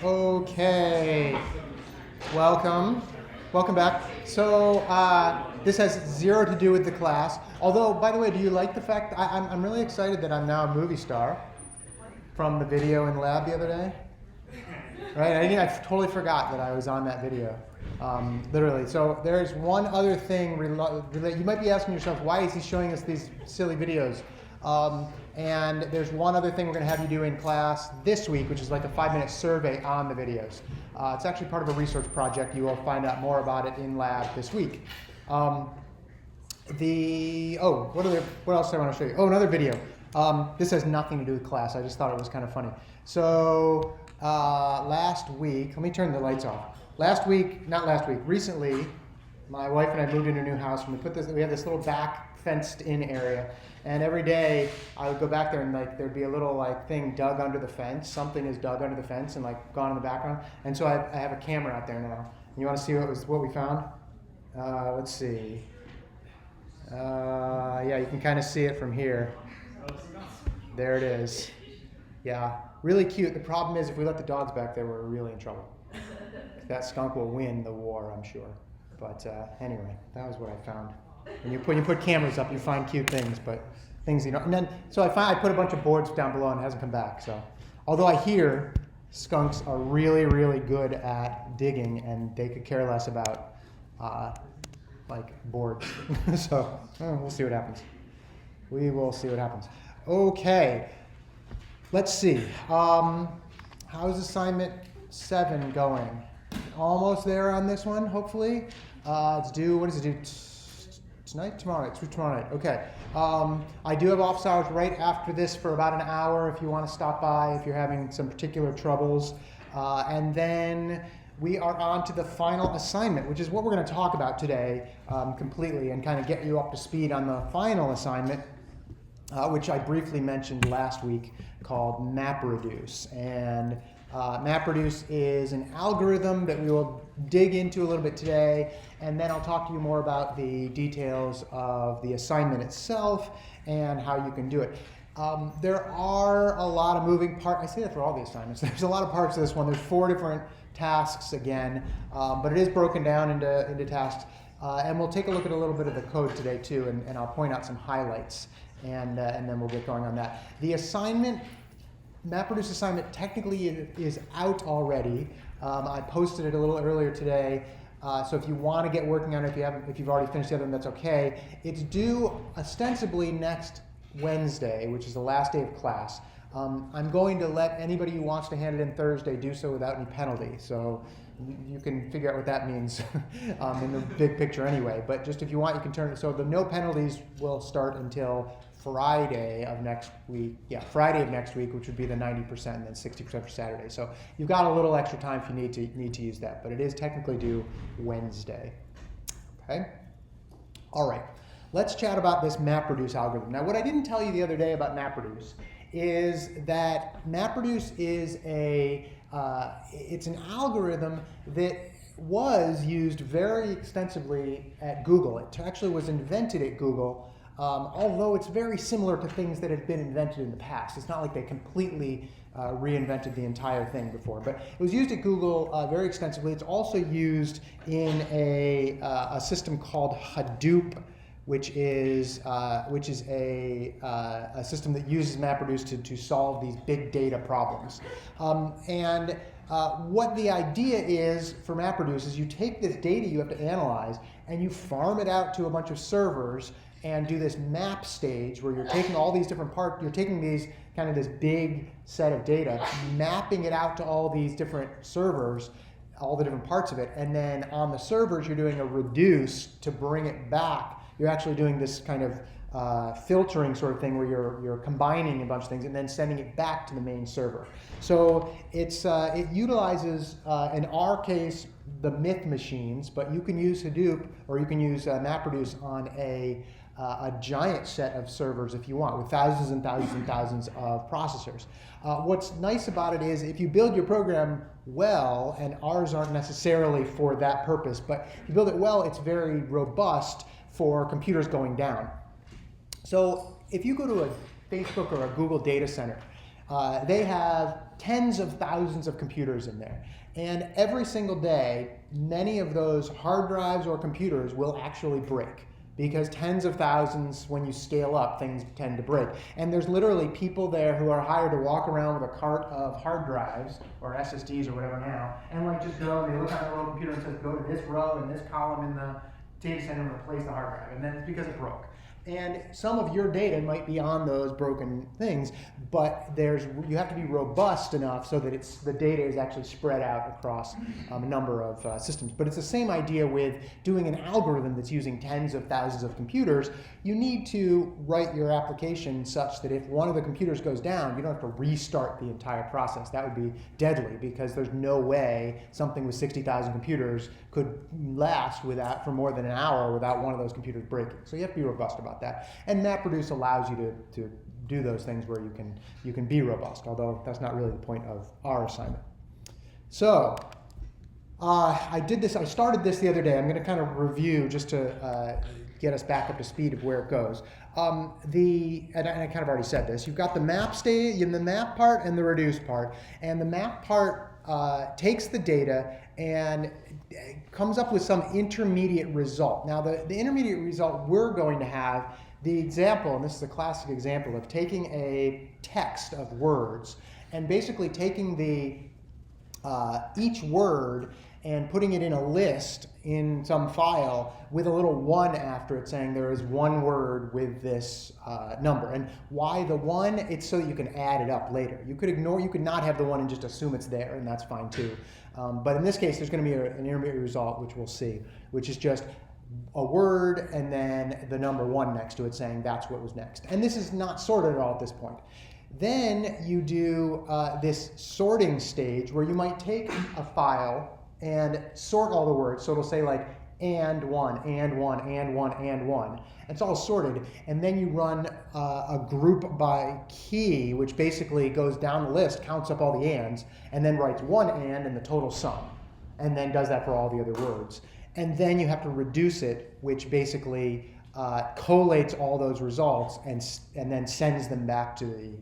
Okay, welcome back. So this has zero to do with the class. Although, by the way, do you like the fact that I'm really excited that I'm now a movie star from the video in lab the other day? Right, I totally forgot that I was on that video, literally. So there's one other thing you might be asking yourself, why is he showing us these silly videos? And there's one other thing we're going to have you do in class this week, which is like a 5-minute survey on the videos. It's actually part of a research project. You will find out more about it in lab this week. What else do I want to show you? Oh, another video. This has nothing to do with class. I just thought it was kind of funny. So last week, let me turn the lights off. Recently, my wife and I moved into a new house, and we had this little back fenced-in area. And every day I would go back there and there'd be a little thing dug under the fence. Something is dug under the fence and gone in the background. And so I have a camera out there now. And you want to see what we found? Let's see. Yeah, you can kind of see it from here. There it is. Yeah, really cute. The problem is if we let the dogs back there, we're really in trouble. That skunk will win the war, I'm sure. But anyway, that was what I found. When you put cameras up, you find cute things, but things you know. And then so I put a bunch of boards down below and it hasn't come back. So although I hear skunks are really, really good at digging and they could care less about boards. So we'll see what happens. We will see what happens. Okay, let's see. How's assignment 7 going? Almost there on this one, hopefully. It's due. What does it do? Tonight? Tomorrow night? It's tomorrow night. Okay. I do have office hours right after this for about an hour if you want to stop by, if you're having some particular troubles. And then we are on to the final assignment, which is what we're going to talk about today completely and kind of get you up to speed on the final assignment, which I briefly mentioned last week, called MapReduce. And MapReduce is an algorithm that we will dig into a little bit today, and then I'll talk to you more about the details of the assignment itself and how you can do it. There are a lot of moving parts. I say that for all the assignments. There's a lot of parts of this one. There's 4 different tasks again, but it is broken down into tasks. And we'll take a look at a little bit of the code today too, and I'll point out some highlights, and then we'll get going on that. The assignment, MapReduce assignment, technically is out already. I posted it a little earlier today. So if you want to get working on it, if you've already finished the other one, that's okay. It's due ostensibly next Wednesday, which is the last day of class. I'm going to let anybody who wants to hand it in Thursday do so without any penalty. So you can figure out what that means in the big picture anyway. But just if you want, you can turn it. So the no penalties will start until Friday of next week. Yeah, Friday of next week, which would be the 90% and then 60% for Saturday. So you've got a little extra time if you need to use that. But it is technically due Wednesday. Okay? All right. Let's chat about this MapReduce algorithm. Now, what I didn't tell you the other day about MapReduce is that MapReduce is it's an algorithm that was used very extensively at Google. It actually was invented at Google, although it's very similar to things that had been invented in the past. It's not like they completely reinvented the entire thing before, but it was used at Google very extensively. It's also used in a system called Hadoop, which is a system that uses MapReduce to solve these big data problems. What the idea is for MapReduce is you take this data you have to analyze and you farm it out to a bunch of servers and do this map stage where you're taking all these different parts, you're taking these kind of this big set of data, mapping it out to all these different servers, all the different parts of it, and then on the servers you're doing a reduce to bring it back. You're actually doing this kind of filtering sort of thing where you're combining a bunch of things and then sending it back to the main server. So it utilizes, in our case, the myth machines, but you can use Hadoop or you can use MapReduce on a giant set of servers if you want, with thousands and thousands and thousands of processors. What's nice about it is if you build your program well, and ours aren't necessarily for that purpose, but if you build it well, it's very robust for computers going down. So if you go to a Facebook or a Google data center, they have tens of thousands of computers in there. And every single day, many of those hard drives or computers will actually break, because tens of thousands, when you scale up, things tend to break. And there's literally people there who are hired to walk around with a cart of hard drives, or SSDs or whatever now, and like just go, and they look on their little computer and says, go to this row and this column in the data center and replace the hard drive. And then it's because it broke. And some of your data might be on those broken things, but you have to be robust enough so that the data is actually spread out across a number of systems. But it's the same idea with doing an algorithm that's using tens of thousands of computers. You need to write your application such that if one of the computers goes down, you don't have to restart the entire process. That would be deadly, because there's no way something with 60,000 computers could last for more than an hour without one of those computers breaking. So you have to be robust about that. And MapReduce allows you to do those things where you can be robust, although that's not really the point of our assignment. So I started this the other day. I'm going to kind of review just to get us back up to speed of where it goes. And I kind of already said this. You've got the map stage, the map part and the reduce part. And the map part takes the data and comes up with some intermediate result. Now, the intermediate result we're going to have, the example, and this is a classic example of taking a text of words and basically taking each word and putting it in a list in some file with a little 1 after it, saying there is one word with this number. And why the 1? It's so that you can add it up later. You could not have the 1 and just assume it's there, and that's fine too. But in this case, there's going to be an intermediate result, which we'll see, which is just a word and then the number 1 next to it, saying that's what was next. And this is not sorted at all at this point. Then you do this sorting stage where you might take a file and sort all the words. So it'll say like and 1, and 1, and 1, and 1. It's all sorted. And then you run a group by key, which basically goes down the list, counts up all the ands, and then writes one and the total sum. And then does that for all the other words. And then you have to reduce it, which basically collates all those results and then sends them back to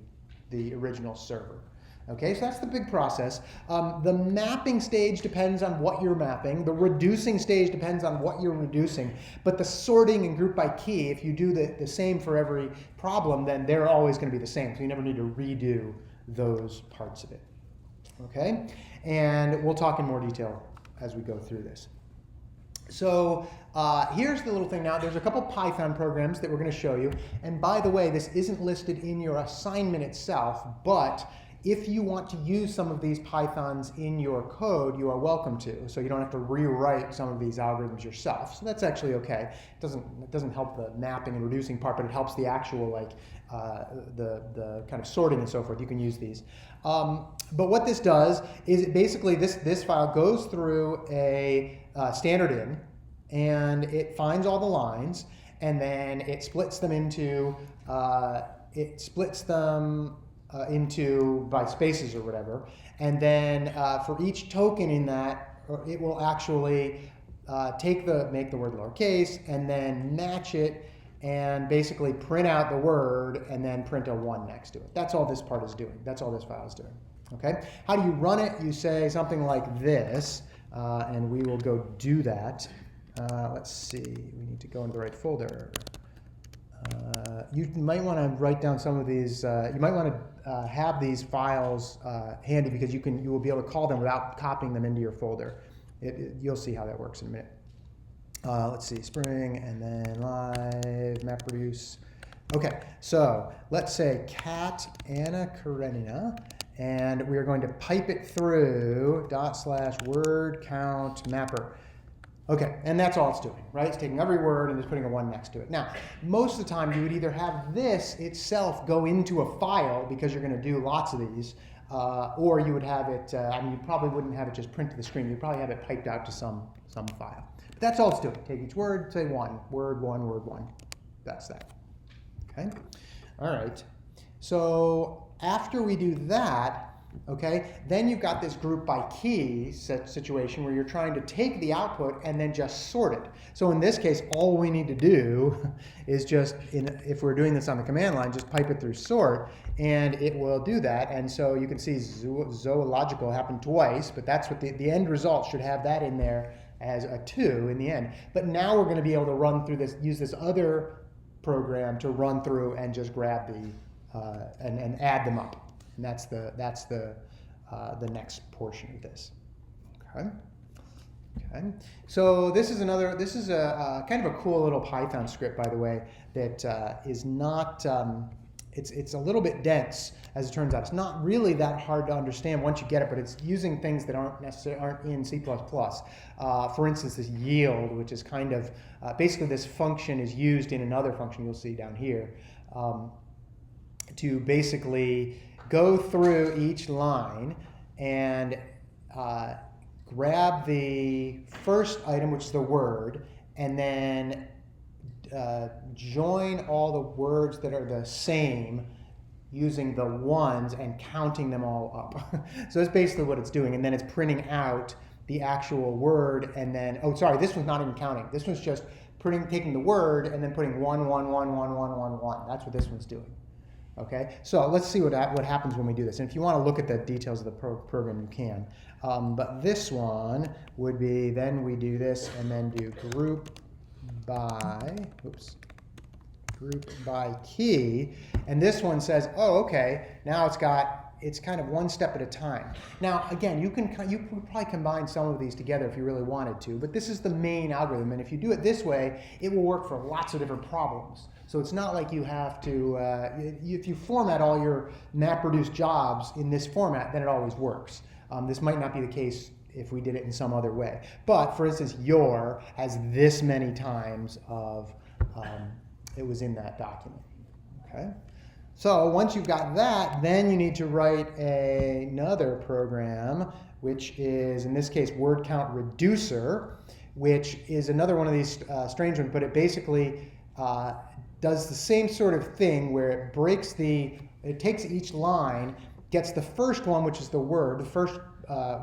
the original server. Okay, so that's the big process. The mapping stage depends on what you're mapping. The reducing stage depends on what you're reducing. But the sorting and group by key, if you do the same for every problem, then they're always going to be the same. So you never need to redo those parts of it. Okay, and we'll talk in more detail as we go through this. So here's the little thing now. There's a couple Python programs that we're going to show you. And by the way, this isn't listed in your assignment itself, but if you want to use some of these Pythons in your code, you are welcome to. So you don't have to rewrite some of these algorithms yourself. So that's actually okay. It doesn't help the mapping and reducing part, but it helps the actual the kind of sorting and so forth. You can use these. But what this does is it basically this file goes through a standard in, and it finds all the lines, and then it splits them into by spaces or whatever, and then for each token in that, it will actually make the word lowercase and then match it and basically print out the word and then print a 1 next to it. That's all this part is doing. That's all this file is doing. Okay? How do you run it? You say something like this, and we will go do that. Let's see. We need to go into the right folder. You might want to write down some of these. You might want to have these files handy, because you will be able to call them without copying them into your folder. You'll see how that works in a minute. Let's see, Spring, and then live, MapReduce. Okay, so let's say cat Anna Karenina, and we are going to pipe it through /word count mapper. Okay, and that's all it's doing, right? It's taking every word and just putting a 1 next to it. Now, most of the time you would either have this itself go into a file, because you're going to do lots of these, or you would have it, you probably wouldn't have it just print to the screen. You'd probably have it piped out to some file. But that's all it's doing. Take each word, say 1, word 1, word 1. That's that. Okay? All right. So after we do that, Okay, then you've got this group by key situation where you're trying to take the output and then just sort it. So in this case, all we need to do is just, if we're doing this on the command line, just pipe it through sort, and it will do that. And so you can see zoological happened twice, but that's what the end result should have that in there as a 2 in the end. But now we're going to be able to run through this, use this other program to run through and just grab the and add them up. And that's the next portion of this. Okay. Okay. So this is a kind of a cool little Python script, by the way, that is not. It's a little bit dense, as it turns out. It's not really that hard to understand once you get it, but it's using things that aren't in C++. For instance, this yield, which is kind of basically this function is used in another function you'll see down here to basically go through each line and grab the first item, which is the word, and then join all the words that are the same using the ones and counting them all up. So that's basically what it's doing. And then it's printing out the actual word, and then, oh, sorry, this one's not even counting. This one's just taking the word and then putting 1, 1, 1, 1, 1, 1, 1. That's what this one's doing. Okay, so let's see what happens when we do this. And if you want to look at the details of the program, you can. But this one would be, then we do this and then do group by key. And this one says, oh, okay, now it's kind of one step at a time. Now, again, you could probably combine some of these together if you really wanted to, but this is the main algorithm. And if you do it this way, it will work for lots of different problems. So it's not like you have to, if you format all your MapReduce jobs in this format, then it always works. This might not be the case if we did it in some other way. But for instance, your has this many times of, it was in that document, okay? So once you've got that, then you need to write another program, which is, in this case, word count reducer, which is another one of these strange ones, but it basically does the same sort of thing where it takes each line, gets the first one, which is the word, the first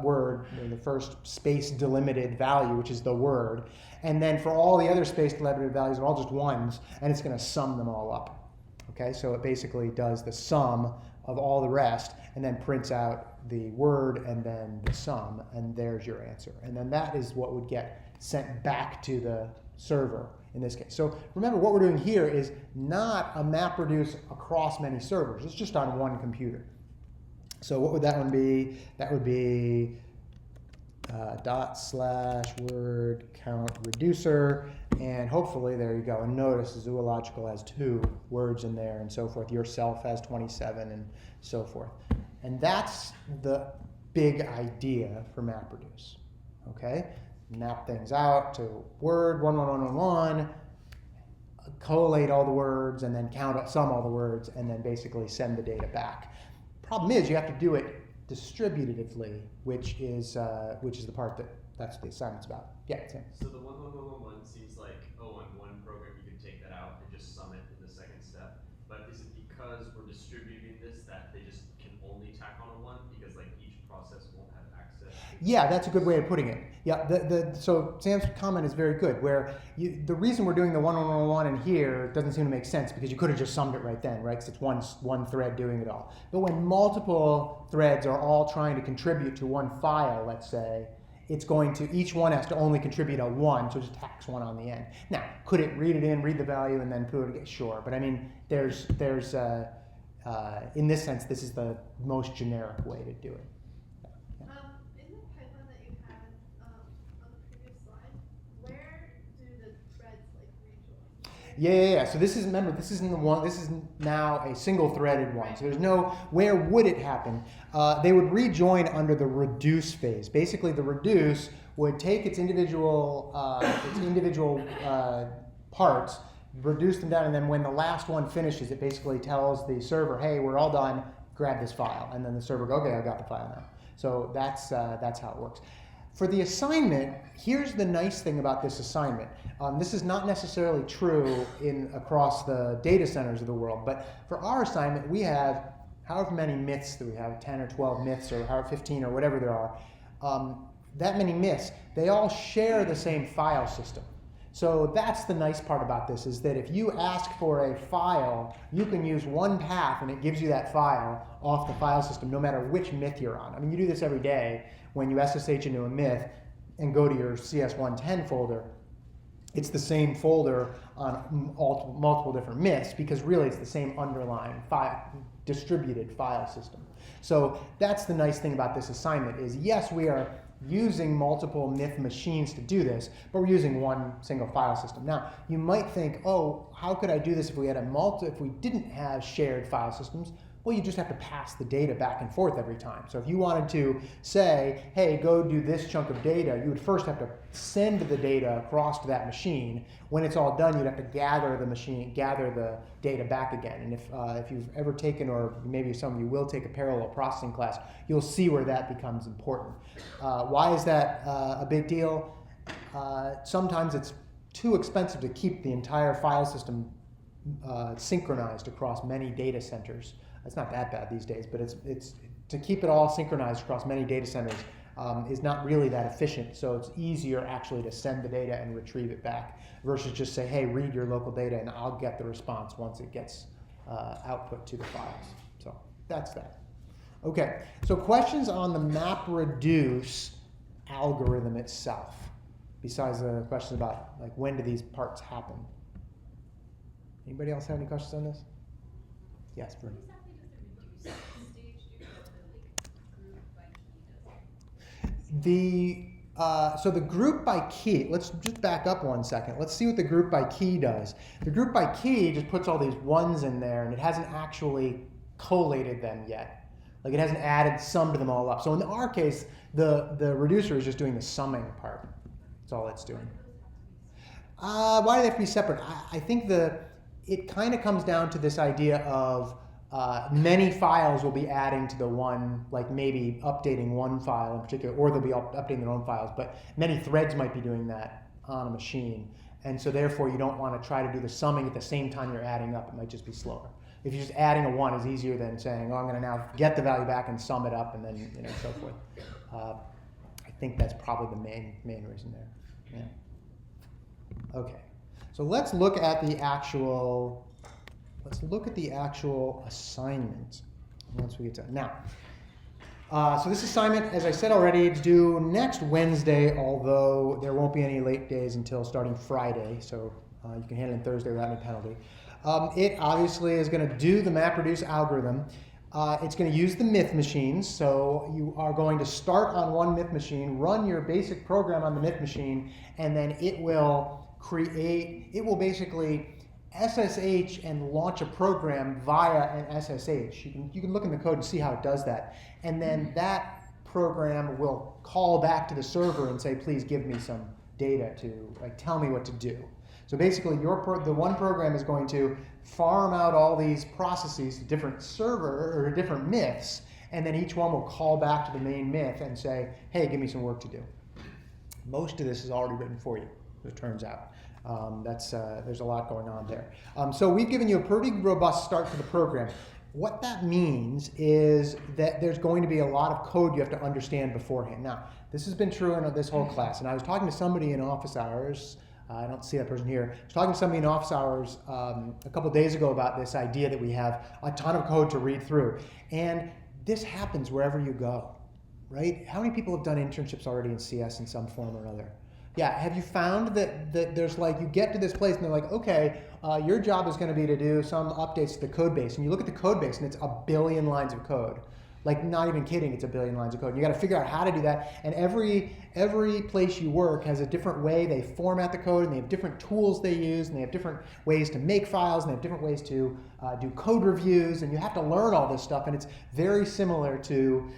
word, or the first space delimited value, which is the word, and then for all the other space delimited values, they're all just ones, and it's going to sum them all up. Okay, so it basically does the sum of all the rest, and then prints out the word and then the sum, and there's your answer. And then that is what would get sent back to the server in this case. So remember, what we're doing here is not a MapReduce across many servers. It's just on one computer. So what would that one be? That would be /word count reducer, and hopefully there you go. And notice zoological has 2 words in there and so forth. Yourself has 27 and so forth. And that's the big idea for MapReduce. Okay, map things out to word 1, 1, 1, 1, 1, collate all the words, and then sum all the words, and then basically send the data back. Problem is, you have to do it distributively, which is the part that's what the assignment's about. Yeah, Sam. So the 1, 1, 1, 1, 1 seems like, oh, in one program you can take that out and just sum it in the second step. But is it because we're distributing this that they just can only tack on a 1 because like each process won't have access? Yeah, that's a good way of putting it. Yeah, so Sam's comment is very good, where the reason we're doing the 1, 1, 1, 1 in here doesn't seem to make sense because you could have just summed it right then, right? Because it's one thread doing it all. But when multiple threads are all trying to contribute to one file, let's say, each one has to only contribute a 1, so just tacks 1 on the end. Now, could it read the value and then put it again? Sure, but I mean, there's in this sense, this is the most generic way to do it. Yeah. So this is, remember, this isn't the one. This is now a single-threaded one. So there's no, where would it happen? They would rejoin under the reduce phase. Basically, the reduce would take its individual parts, reduce them down, and then when the last one finishes, it basically tells the server, hey, we're all done, grab this file. And then the server goes, okay, I got the file now. So that's how it works. For the assignment, here's the nice thing about this assignment. This is not necessarily true across the data centers of the world, but for our assignment, we have however many myths that we have, 10 or 12 myths or however 15 or whatever there are, that many myths, they all share the same file system. So that's the nice part about this, is that if you ask for a file, you can use one path and it gives you that file off the file system no matter which myth you're on. I mean, you do this every day when you SSH into a myth and go to your CS110 folder. It's the same folder on multiple different myths because really it's the same underlying distributed file system. So that's the nice thing about this assignment is, yes, we are using multiple myth machines to do this, but we're using one single file system. Now, you might think, oh, how could I do this if we had if we didn't have shared file systems? Well, you just have to pass the data back and forth every time. So if you wanted to say, hey, go do this chunk of data, you would first have to send the data across to that machine. When it's all done, you'd have to gather the data back again. And if you've ever taken, or maybe some of you will take a parallel processing class, you'll see where that becomes important. Why is that a big deal? Sometimes it's too expensive to keep the entire file system synchronized across many data centers. It's not that bad these days, but it's to keep it all synchronized across many data centers is not really that efficient. So it's easier actually to send the data and retrieve it back versus just say, hey, read your local data and I'll get the response once it gets output to the files. So that's that. Okay, so questions on the MapReduce algorithm itself, besides the questions about like when do these parts happen? Anybody else have any questions on this? Yes, Bernie. So the group by key, let's just back up 1 second. Let's see what the group by key does. The group by key just puts all these ones in there and it hasn't actually collated them yet. Like it hasn't added sum to them all up. So in our case, the reducer is just doing the summing part. That's all it's doing. Why do they have to be separate? I think it kind of comes down to this idea of many files will be adding to the one, like maybe updating one file in particular, or they'll be updating their own files, but many threads might be doing that on a machine. And so therefore you don't want to try to do the summing at the same time you're adding up. It might just be slower. If you're just adding a 1 is easier than saying, oh, I'm going to now get the value back and sum it up and then so forth. I think that's probably the main reason there. Yeah. Okay. So let's look at the actual assignment once we get to it. Now, so this assignment, as I said already, it's due next Wednesday, although there won't be any late days until starting Friday, so you can hand it in Thursday without any penalty. It obviously is going to do the MapReduce algorithm. It's going to use the myth machines, so you are going to start on one myth machine, run your basic program on the myth machine, and then it will basically SSH and launch a program via an SSH. You can look in the code and see how it does that. And then that program will call back to the server and say, please give me some data to, like, tell me what to do. So basically, the one program is going to farm out all these processes to different server or different myths, and then each one will call back to the main myth and say, hey, give me some work to do. Most of this is already written for you, as it turns out. There's a lot going on there. So we've given you a pretty robust start to the program. What that means is that there's going to be a lot of code you have to understand beforehand. Now, this has been true in this whole class, and I was talking to somebody in office hours. I don't see that person here. I was talking to somebody in office hours a couple days ago about this idea that we have a ton of code to read through. And this happens wherever you go, right? How many people have done internships already in CS in some form or another? Yeah, have you found that there's like, you get to this place and they're like, okay, your job is going to be to do some updates to the code base. And you look at the code base and it's 1 billion lines of code. Like, not even kidding, it's 1 billion lines of code. You got to figure out how to do that. And every place you work has a different way they format the code, and they have different tools they use, and they have different ways to make files, and they have different ways to do code reviews, and you have to learn all this stuff. And it's very similar to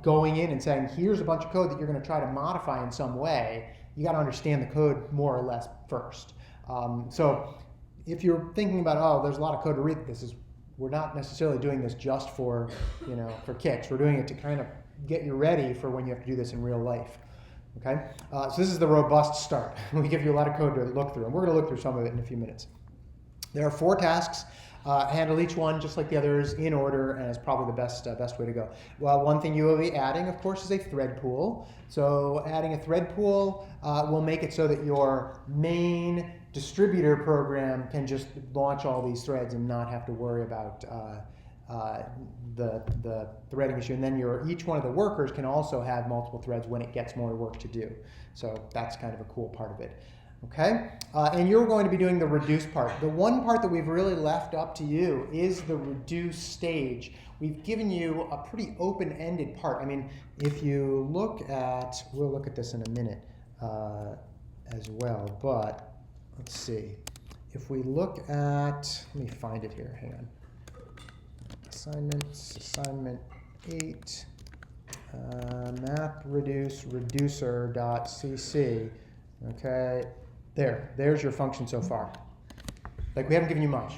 going in and saying, here's a bunch of code that you're going to try to modify in some way. You got to understand the code more or less first. So if you're thinking about, oh, there's a lot of code to read, we're not necessarily doing this just for kicks. We're doing it to kind of get you ready for when you have to do this in real life. Okay? So this is the robust start. We give you a lot of code to look through, and we're going to look through some of it in a few minutes. There are 4 tasks. Handle each one just like the others in order, and it's probably the best way to go. Well, one thing you will be adding, of course, is a thread pool. So adding a thread pool will make it so that your main distributor program can just launch all these threads and not have to worry about the threading issue. And then each one of the workers can also have multiple threads when it gets more work to do. So that's kind of a cool part of it. Okay, and you're going to be doing the reduce part. The one part that we've really left up to you is the reduce stage. We've given you a pretty open-ended part. I mean, if you look at, we'll look at this in a minute as well, but let's see. If we look at, let me find it here, hang on. Assignments, assignment 8, MapReduce reducer.cc, okay. There's your function so far. Like, we haven't given you much,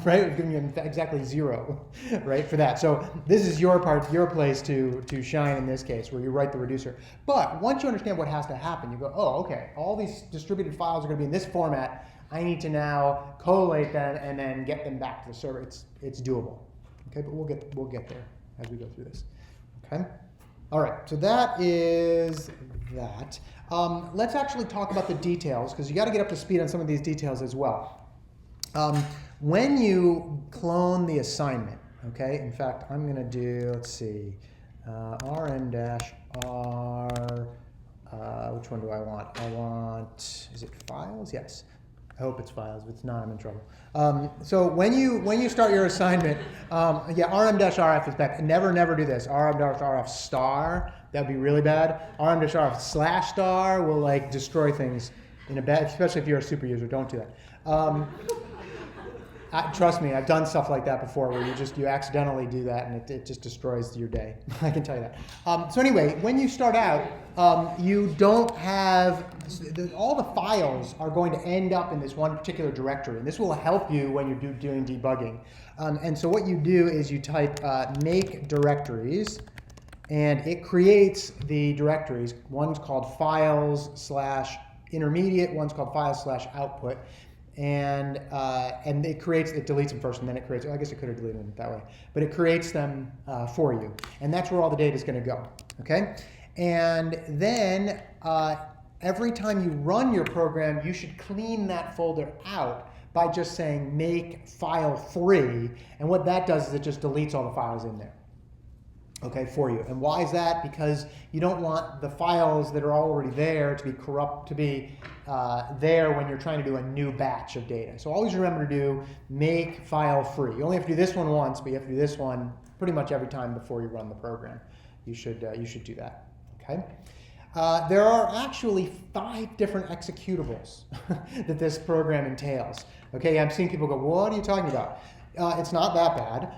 right? We've given you exactly 0, right, for that. So this is your part, your place to shine in this case, where you write the reducer. But once you understand what has to happen, you go, oh, okay, all these distributed files are going to be in this format. I need to now collate them and then get them back to the server. It's doable, okay? But we'll get there as we go through this, okay? All right, so that is that. Let's actually talk about the details, because you got to get up to speed on some of these details as well. When you clone the assignment, okay, in fact, I'm going to do, let's see, rm-r, which one do I want? I want, is it files? Yes. I hope it's files. If it's not, I'm in trouble. So when you start your assignment, yeah, rm-rf is back. Never do this. rm-rf star, that'd be really bad. rm-rf /star will like destroy things in a bad, especially if you're a super user. Don't do that. Trust me, I've done stuff like that before, where you accidentally do that and it just destroys your day. I can tell you that. So anyway, when you start out, you don't have, all the files are going to end up in this one particular directory, and this will help you when you're doing debugging. And so what you do is you type make directories, and it creates the directories. One's called files/intermediate, one's called files/output. And it deletes them first, and then it creates, well, I guess it could have deleted them that way, but it creates them for you. And that's where all the data is going to go, okay? And then every time you run your program, you should clean that folder out by just saying make file free. And what that does is it just deletes all the files in there, okay, for you. And why is that? Because you don't want the files that are already there to be corrupt, to be there when you're trying to do a new batch of data. So always remember to do make file free. You only have to do this one once, but you have to do this one pretty much every time before you run the program. You should do that, okay? There are actually 5 different executables that this program entails. Okay, I'm seeing people go, what are you talking about? It's not that bad.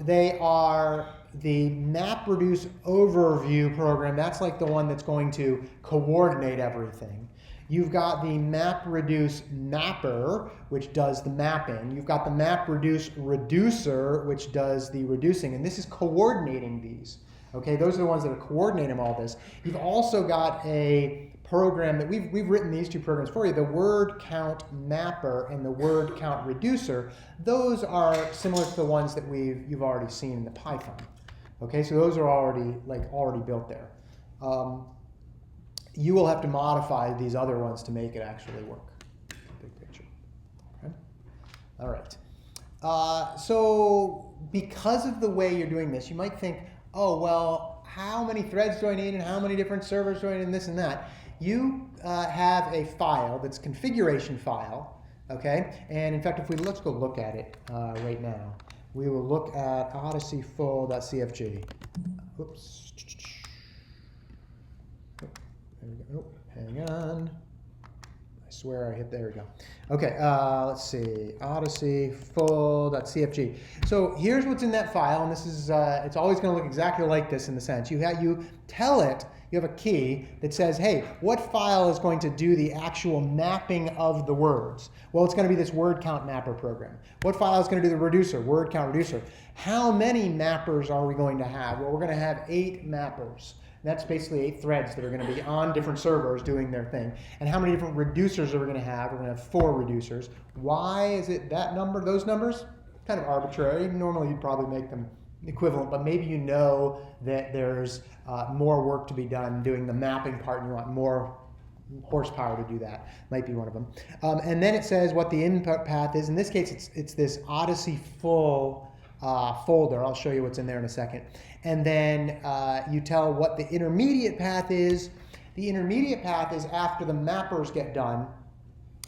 They are the MapReduce overview program. That's like the one that's going to coordinate everything. You've got the MapReduce mapper, which does the mapping. You've got the MapReduce reducer, which does the reducing. And this is coordinating these. Okay, those are the ones that are coordinating all this. You've also got a program that we've written these 2 programs for you, the word count mapper and the word count reducer. Those are similar to the ones that you've already seen in the Python. Okay, so those are already built there. You will have to modify these other ones to make it actually work. Big picture. Okay. All right. So because of the way you're doing this, you might think, oh, well, how many threads do I need and how many different servers do I need and this and that? You have a file that's configuration file, okay? And in fact, let's go look at it right now. We will look at odyssey_full.cfg. Oops. There we go. Oh, hang on. I swear I hit, there we go. Okay, let's see, odyssey_full.cfg. So here's what's in that file, and this is, it's always going to look exactly like this in the sense. You tell it, you have a key that says, hey, what file is going to do the actual mapping of the words? Well, it's going to be this word count mapper program. What file is going to do the reducer, word count reducer? How many mappers are we going to have? Well, we're going to have 8 mappers. That's basically 8 threads that are going to be on different servers doing their thing. And how many different reducers are we going to have? We're going to have 4 reducers. Why is it that number, those numbers? kind of arbitrary. Normally you'd probably make them equivalent, but maybe you know that there's more work to be done doing the mapping part and you want more horsepower to do that. Might be one of them. And then it says what the input path is. In this case, it's this Odyssey full folder. I'll show you what's in there in a second. And then you tell what the intermediate path is. The intermediate path is after the mappers get done.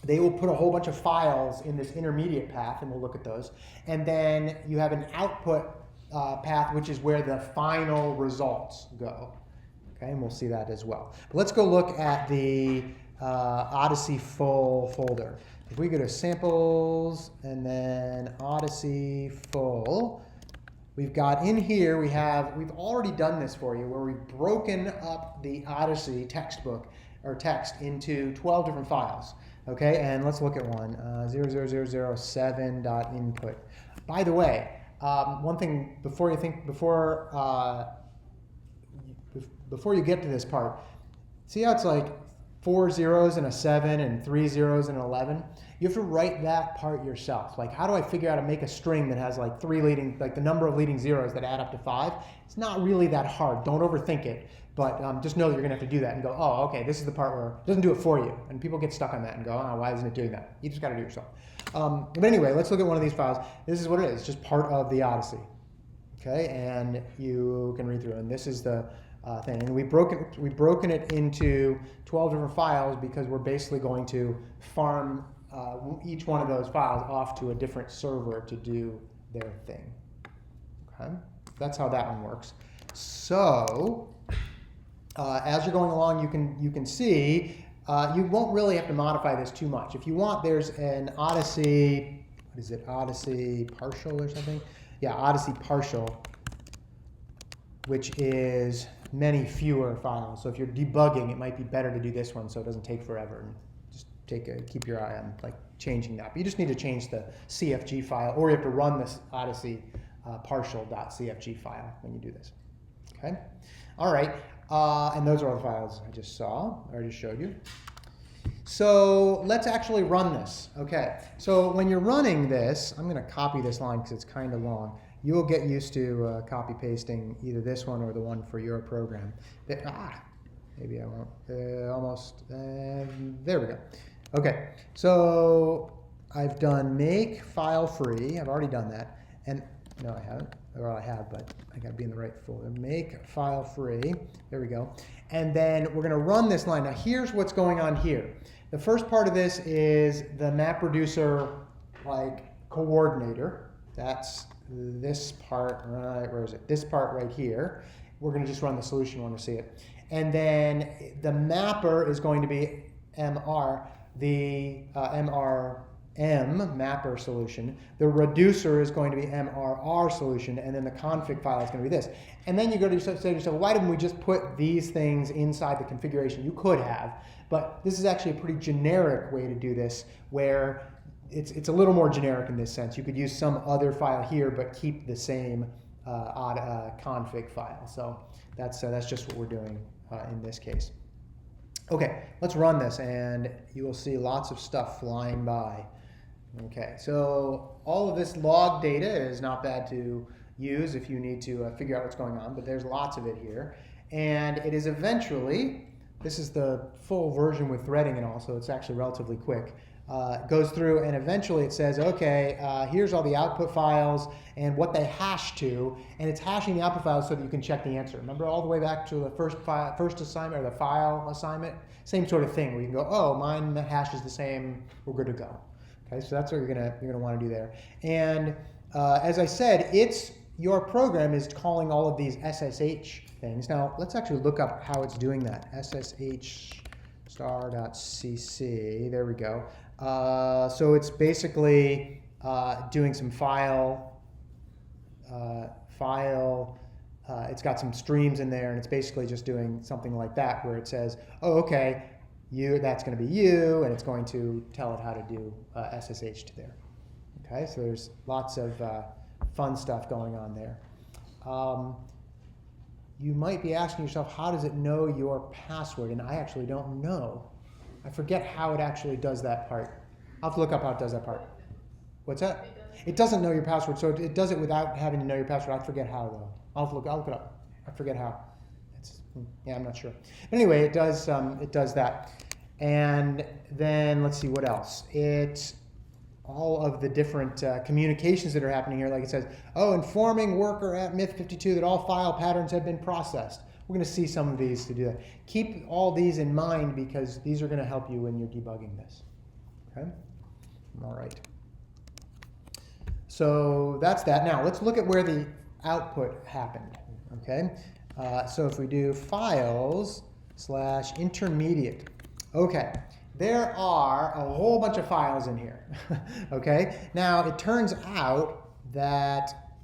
They will put a whole bunch of files in this intermediate path, and we'll look at those. And then you have an output path, which is where the final results go. Okay, and we'll see that as well. But let's go look at the Odyssey full folder. If we go to samples and then Odyssey full, we've got in here, we've already done this for you, where we've broken up the Odyssey textbook or text into 12 different files. Okay, and let's look at one, 00007.input. By the way, one thing before you get to this part, see how it's like 4 zeros and a 7 and 3 zeros and an 11? You have to write that part yourself. Like, how do I figure out how to make a string that has like the number of leading zeros that add up to 5? It's not really that hard. Don't overthink it. But just know that you're going to have to do that and go, oh, okay, this is the part where it doesn't do it for you. And people get stuck on that and go, oh, why isn't it doing that? You just got to do it yourself. But anyway, let's look at one of these files. This is what it is, just part of the Odyssey. Okay, and you can read through it. And this is the thing. And we've broken it into 12 different files because we're basically going to farm each one of those files off to a different server to do their thing. Okay, that's how that one works. So as you're going along, you can see you won't really have to modify this too much. If you want, there's an Odyssey, what is it, Odyssey partial or something? Yeah, Odyssey partial, which is many fewer files. So if you're debugging, it might be better to do this one so it doesn't take forever. And just keep your eye on like changing that. But you just need to change the CFG file, or you have to run this Odyssey partial.cfg file when you do this. Okay, all right. And those are all the files I just showed you. So let's actually run this. Okay, so when you're running this, I'm going to copy this line because it's kind of long. You'll get used to copy pasting either this one or the one for your program. Maybe I won't. There we go. Okay, so I've done make file free. I've already done that. And no, I haven't. Or I have, but I got to be in the right folder. Make file free. There we go. And then we're going to run this line. Now here's what's going on here. The first part of this is the MapReducer coordinator. That's this part, right? Where is it? This part right here. We're going to just run the solution when we see it. And then the mapper is going to be MR, the mapper solution. The reducer is going to be MRR solution, and then the config file is going to be this. And then you go to say to yourself, why didn't we just put these things inside the configuration? You could have, but this is actually a pretty generic way to do this, where it's a little more generic in this sense. You could use some other file here, but keep the same config file. So that's just what we're doing in this case. Okay, let's run this, and you will see lots of stuff flying by. Okay, so all of this log data is not bad to use if you need to figure out what's going on, but there's lots of it here. And it is eventually, this is the full version with threading and all, so it's actually relatively quick. It goes through and eventually it says, okay, here's all the output files and what they hash to, and it's hashing the output files so that you can check the answer. Remember all the way back to the first assignment, or the file assignment? Same sort of thing, where you can go, oh, mine hash is the same, we're good to go. Okay, so that's what you're gonna want to do there. And as I said, your program is calling all of these SSH things. Now let's actually look up how it's doing that. SSH star.cc. There we go. So it's basically doing some it's got some streams in there, and it's basically just doing something like that, where it says, oh, okay, that's going to be you, and it's going to tell it how to do SSH to there. Okay, so there's lots of fun stuff going on there. You might be asking yourself, how does it know your password? And I actually don't know. I forget how it actually does that part. I'll have to look up how it does that part. What's that? It doesn't know your password, so it does it without having to know your password. I forget how though. I'll look it up. I forget how. I'm not sure. But anyway, it does that. And then let's see what else. It's all of the different communications that are happening here. Like it says, oh, informing worker at myth52 that all file patterns have been processed. We're going to see some of these to do that. Keep all these in mind because these are going to help you when you're debugging this. Okay? All right. So that's that. Now let's look at where the output happened. Okay? So if we do files/intermediate. Okay. There are a whole bunch of files in here. Okay? Now it turns out that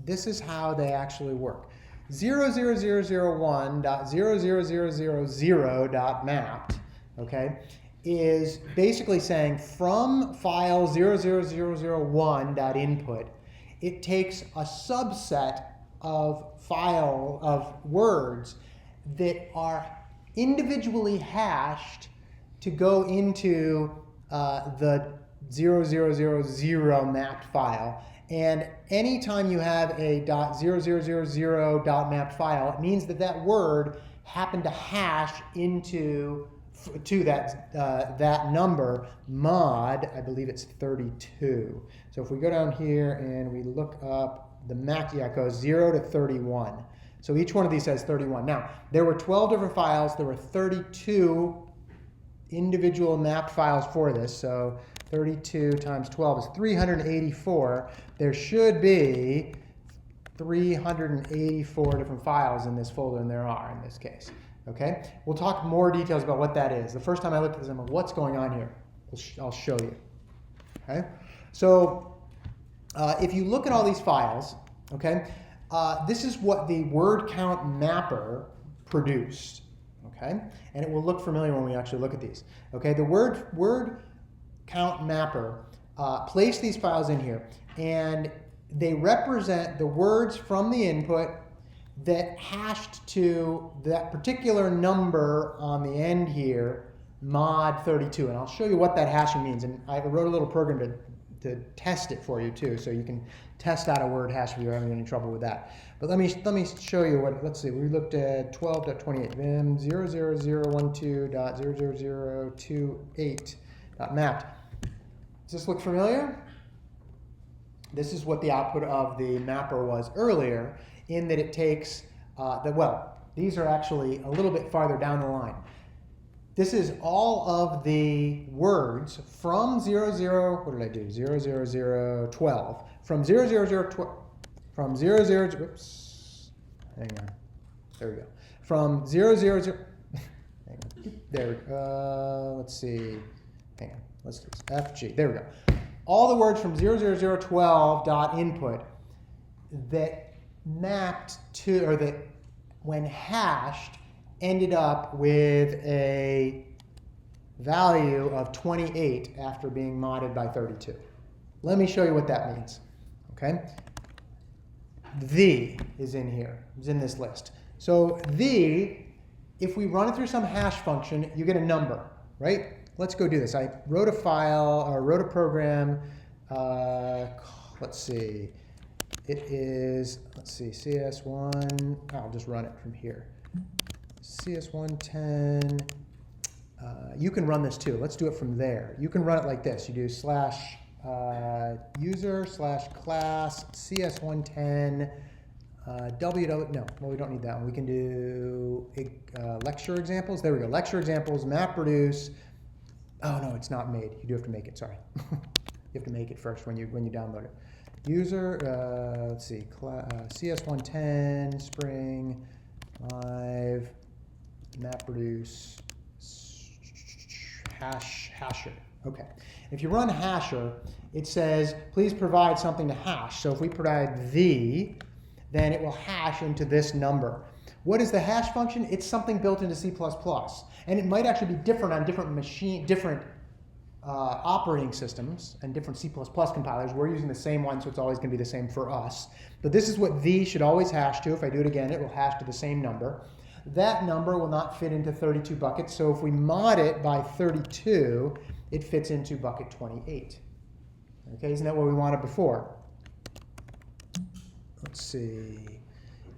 this is how they actually work. 00001.00000.mapped, okay, is basically saying from file 00001.input, it takes a subset of words that are individually hashed to go into the 0000 mapped file. And anytime you have a .0000.mapped file, it means that that word happened to hash into that number mod. I believe it's 32. So if we go down here and we look up the map, yeah, it goes 0 to 31. So each one of these says 31. Now there were 12 different files. There were 32 individual mapped files for this. So 32 times 12 is 384. There should be 384 different files in this folder, and there are in this case. Okay? We'll talk more details about what that is. The first time I looked at this, I'm like, what's going on here? I'll show you. Okay? So if you look at all these files, okay, this is what the word count mapper produced. Okay? And it will look familiar when we actually look at these. Okay? The word CountMapper placed these files in here, and they represent the words from the input that hashed to that particular number on the end here, mod 32. And I'll show you what that hashing means. And I wrote a little program to test it for you too, so you can test out a word hash if you're having any trouble with that. But let me show you what. Let's see. We looked at 12.28 vim 00012.00028.mapped. Does this look familiar? This is what the output of the mapper was earlier, in that it takes, these are actually a little bit farther down the line. This is all of the words from 00, what did I do? 00012. From 00012, from 00, whoops, hang on, there we go. From 000, hang on, there, let's see, hang on. Let's do this. FG. There we go. All the words from 00012.input that mapped to, or that when hashed, ended up with a value of 28 after being modded by 32. Let me show you what that means. Okay? The is in here. It's in this list. So the, if we run it through some hash function, you get a number, right? Let's go do this. I wrote a file, or wrote a program. Let's see. It is, let's see, CS1. I'll just run it from here. CS110. You can run this too. Let's do it from there. You can run it like this. You do /user/class CS110 no, well, we don't need that one. We can do lecture examples. There we go. Lecture examples, MapReduce. Oh no, it's not made. You do have to make it. Sorry, you have to make it first when you download it. User, let's see, CS110 Spring Live MapReduce hasher. Okay. If you run hasher, it says please provide something to hash. So if we provide the, then it will hash into this number. What is the hash function? It's something built into C++. And it might actually be different on different operating systems and different C++ compilers. We're using the same one, so it's always going to be the same for us. But this is what the should always hash to. If I do it again, it will hash to the same number. That number will not fit into 32 buckets, so if we mod it by 32, it fits into bucket 28. Okay, isn't that what we wanted before? Let's see.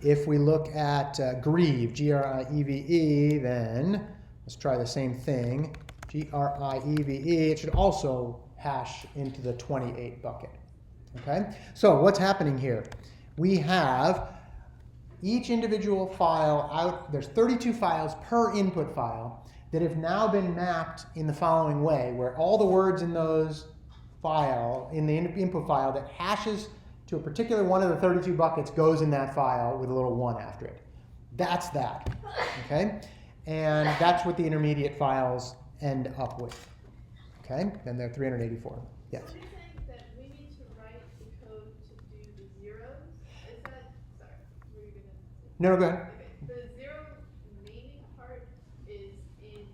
If we look at Grieve, G-R-I-E-V-E, then let's try the same thing. G-R-I-E-V-E, it should also hash into the 28 bucket. Okay, so what's happening here? We have each individual file out, there's 32 files per input file that have now been mapped in the following way, where all the words in those file, in the input file that hashes to a particular one of the 32 buckets goes in that file with a little 1 after it. That's that, okay? And that's what the intermediate files end up with, okay? And they're 384, yes. So you're saying that we need to write the code to do the zeros? Is that, sorry, were you gonna? No, go ahead. Okay, the zero naming part is in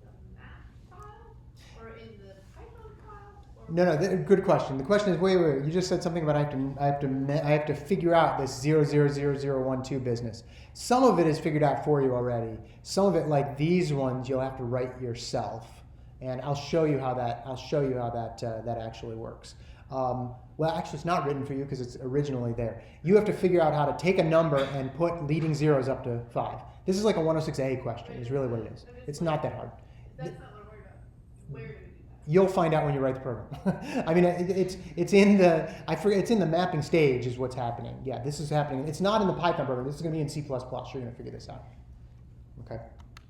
the map file, or in the Python file? Or No, good question. The question is, wait, you just said something about I have to figure out this 000012 business. Some of it is figured out for you already. Some of it, like these ones, you'll have to write yourself, and I'll show you how that that actually works. Well, actually, it's not written for you because it's originally there. You have to figure out how to take a number and put leading zeros up to 5. This is like a 106A question. Is really what it is. It's not that hard. That's not what I'm worried about. Where do we do that? You'll find out when you write the program. I mean, it's in the it's in the mapping stage is what's happening. Yeah, this is happening. It's not in the Python program. This is going to be in C++. You're going to figure this out. Okay.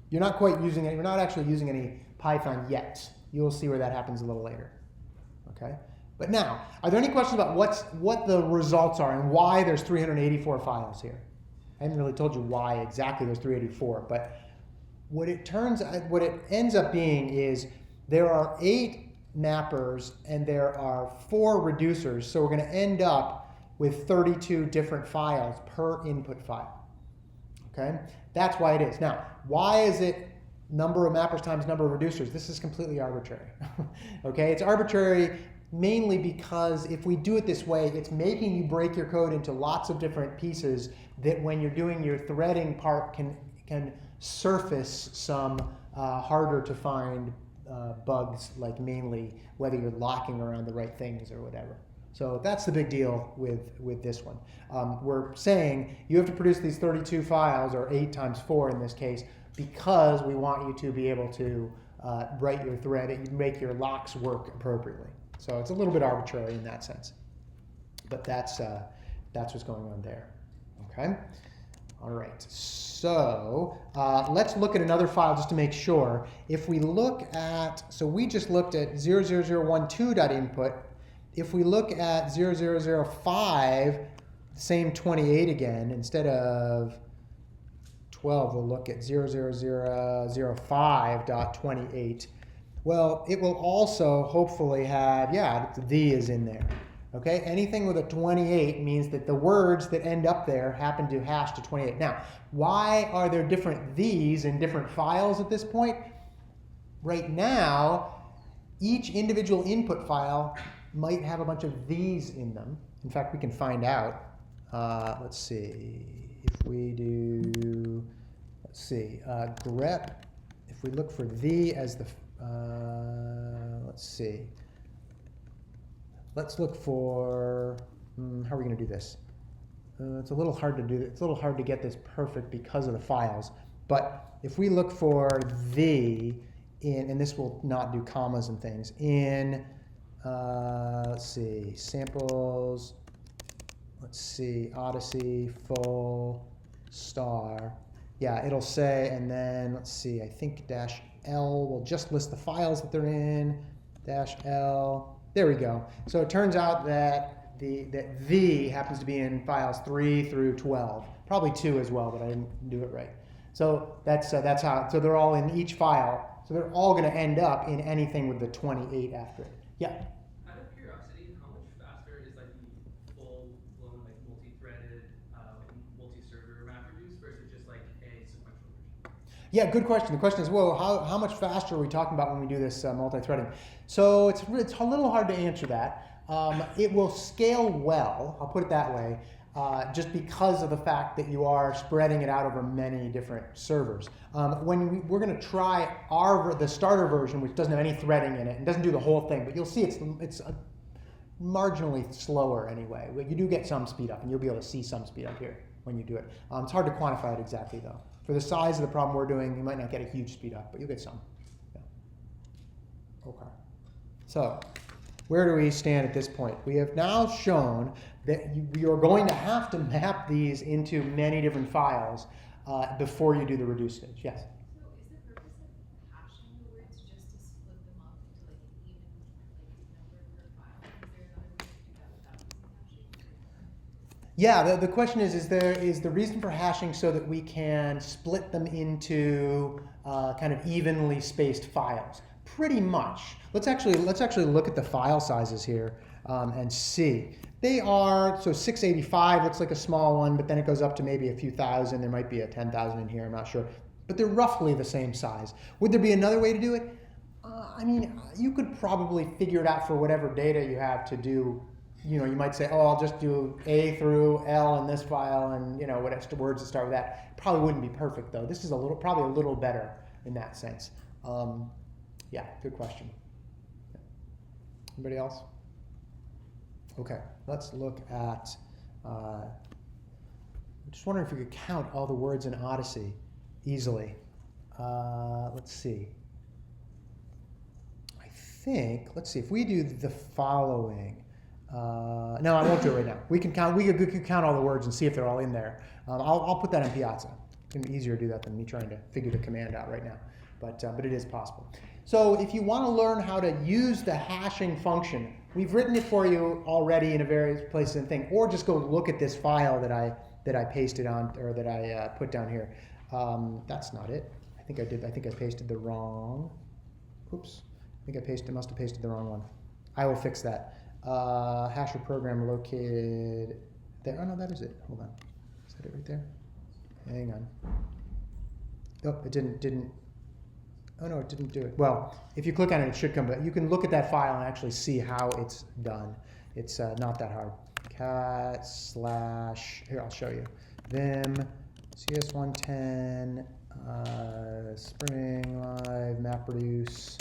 You're not quite using it. You're not actually using any Python yet. You'll see where that happens a little later. Okay. But now, are there any questions about what the results are and why there's 384 files here? I haven't really told you why exactly there's 384, but what it ends up being is there are 8 mappers and there are 4 reducers, so we're going to end up with 32 different files per input file. Okay? That's why it is. Now, why is it number of mappers times number of reducers? This is completely arbitrary. Okay? It's arbitrary mainly because if we do it this way, it's making you break your code into lots of different pieces that when you're doing your threading part can surface some harder to find bugs, like mainly whether you're locking around the right things or whatever. So that's the big deal with this one. We're saying you have to produce these 32 files, or 8 times 4 in this case, because we want you to be able to write your thread and make your locks work appropriately. So it's a little bit arbitrary in that sense. But that's what's going on there. Okay? All right. So let's look at another file just to make sure. If we look at, so we just looked at 00012.input. If we look at 0005, same 28 again, instead of 12, we'll look at 00005.28. Well, it will also hopefully have, yeah, the is in there. Okay, anything with a 28 means that the words that end up there happen to hash to 28. Now, why are there different these in different files at this point? Right now, each individual input file might have a bunch of these in them. In fact, we can find out. Let's see, if we do, let's see, grep, if we look for the as the, let's see. Let's look for, how are we going to do this? It's a little hard to do. It's a little hard to get this perfect because of the files. But if we look for the in, and this will not do commas and things, in, let's see, samples, let's see, Odyssey, full, star. Yeah, it'll say, and then let's see, I think -L will just list the files that they're in, -L. There we go. So it turns out that the happens to be in files 3 through 12, probably 2 as well, but I didn't do it right. So that's how. So they're all in each file. So they're all going to end up in anything with the 28 after it. Yeah. Out of curiosity, how much faster is like the full-blown like multi-threaded, multi-server MapReduce versus just like a sequential version? Yeah, good question. The question is, well, how much faster are we talking about when we do this multi-threading? So it's a little hard to answer that. It will scale well, I'll put it that way, just because of the fact that you are spreading it out over many different servers. When we're going to try the starter version, which doesn't have any threading in it and doesn't do the whole thing, but you'll see it's marginally slower anyway. But you do get some speed up, and you'll be able to see some speed up here when you do it. It's hard to quantify it exactly, though. For the size of the problem we're doing, you might not get a huge speed up, but you'll get some. Yeah. Okay. So where do we stand at this point? We have now shown that you're going to have to map these into many different files before you do the reduce stage. Yes? So is the purpose of hashing the words just to split them up into like an even number per file? Is there another way to do that without using hashing? Yeah, the question is the reason for hashing so that we can split them into kind of evenly spaced files? Pretty much. Let's actually look at the file sizes here and see. They are, so 685 looks like a small one, but then it goes up to maybe a few thousand. There might be a 10,000 in here, I'm not sure. But they're roughly the same size. Would there be another way to do it? I mean, you could probably figure it out for whatever data you have to do. You know, you might say, oh, I'll just do A through L in this file, and you know, what extra words to start with that. Probably wouldn't be perfect though. This is probably a little better in that sense. Yeah, good question. Anybody else? Okay, let's look at, I'm just wondering if we could count all the words in Odyssey easily. Let's see. I think, let's see, if we do the following. No, I won't do it right now. We could count all the words and see if they're all in there. I'll put that in Piazza. It's going to be easier to do that than me trying to figure the command out right now. But it is possible. So if you want to learn how to use the hashing function, we've written it for you already in a various places and thing, or just go look at this file that I pasted on, or that I put down here. That's not it. I think I pasted the wrong. Oops. I think I must have pasted the wrong one. I will fix that. Hasher program located there. Oh no, that is it. Hold on. Is that it right there? Hang on. Oh, it didn't. Oh no, it didn't do it. Well, if you click on it, it should come back. You can look at that file and actually see how it's done. It's not that hard. Cat / here, I'll show you. Vim CS110 Spring Live MapReduce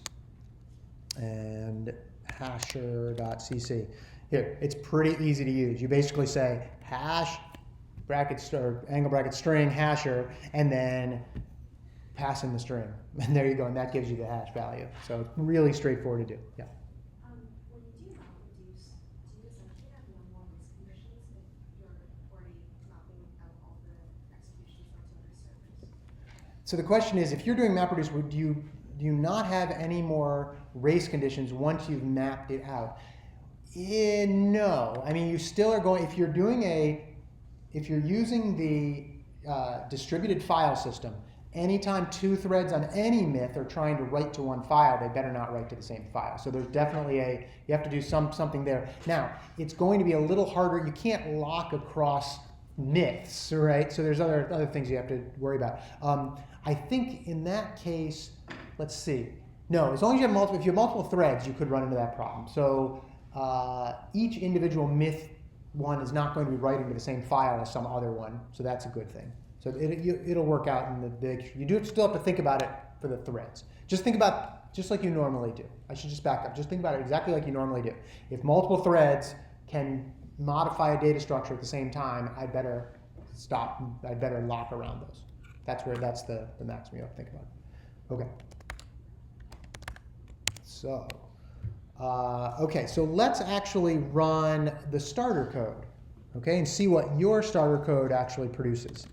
and hasher.cc. Here, it's pretty easy to use. You basically say hash brackets or angle bracket string hasher, and then pass in the string, and there you go, and that gives you the hash value. So it's really straightforward to do. Yeah. When you do MapReduce, do you essentially have no more risk conditions if you're already mapping out all the executions onto other servers? So the question is, if you're doing MapReduce, do you not have any more race conditions once you've mapped it out? No. I mean, you still are going, if you're using the distributed file system, anytime two threads on any myth are trying to write to one file, they better not write to the same file. So there's definitely you have to do something there. Now, it's going to be a little harder. You can't lock across myths, right? So there's other things you have to worry about. I think in that case, let's see. No, as long as you have if you have multiple threads, you could run into that problem. So each individual myth one is not going to be writing to the same file as some other one. So that's a good thing. So it'll work out in the big. You still have to think about it for the threads. Just like you normally do. I should just back up. Just think about it exactly like you normally do. If multiple threads can modify a data structure at the same time, I'd better stop. I'd better lock around those. That's the maximum you have to think about. Okay. So, so let's actually run the starter code, okay, and see what your starter code actually produces.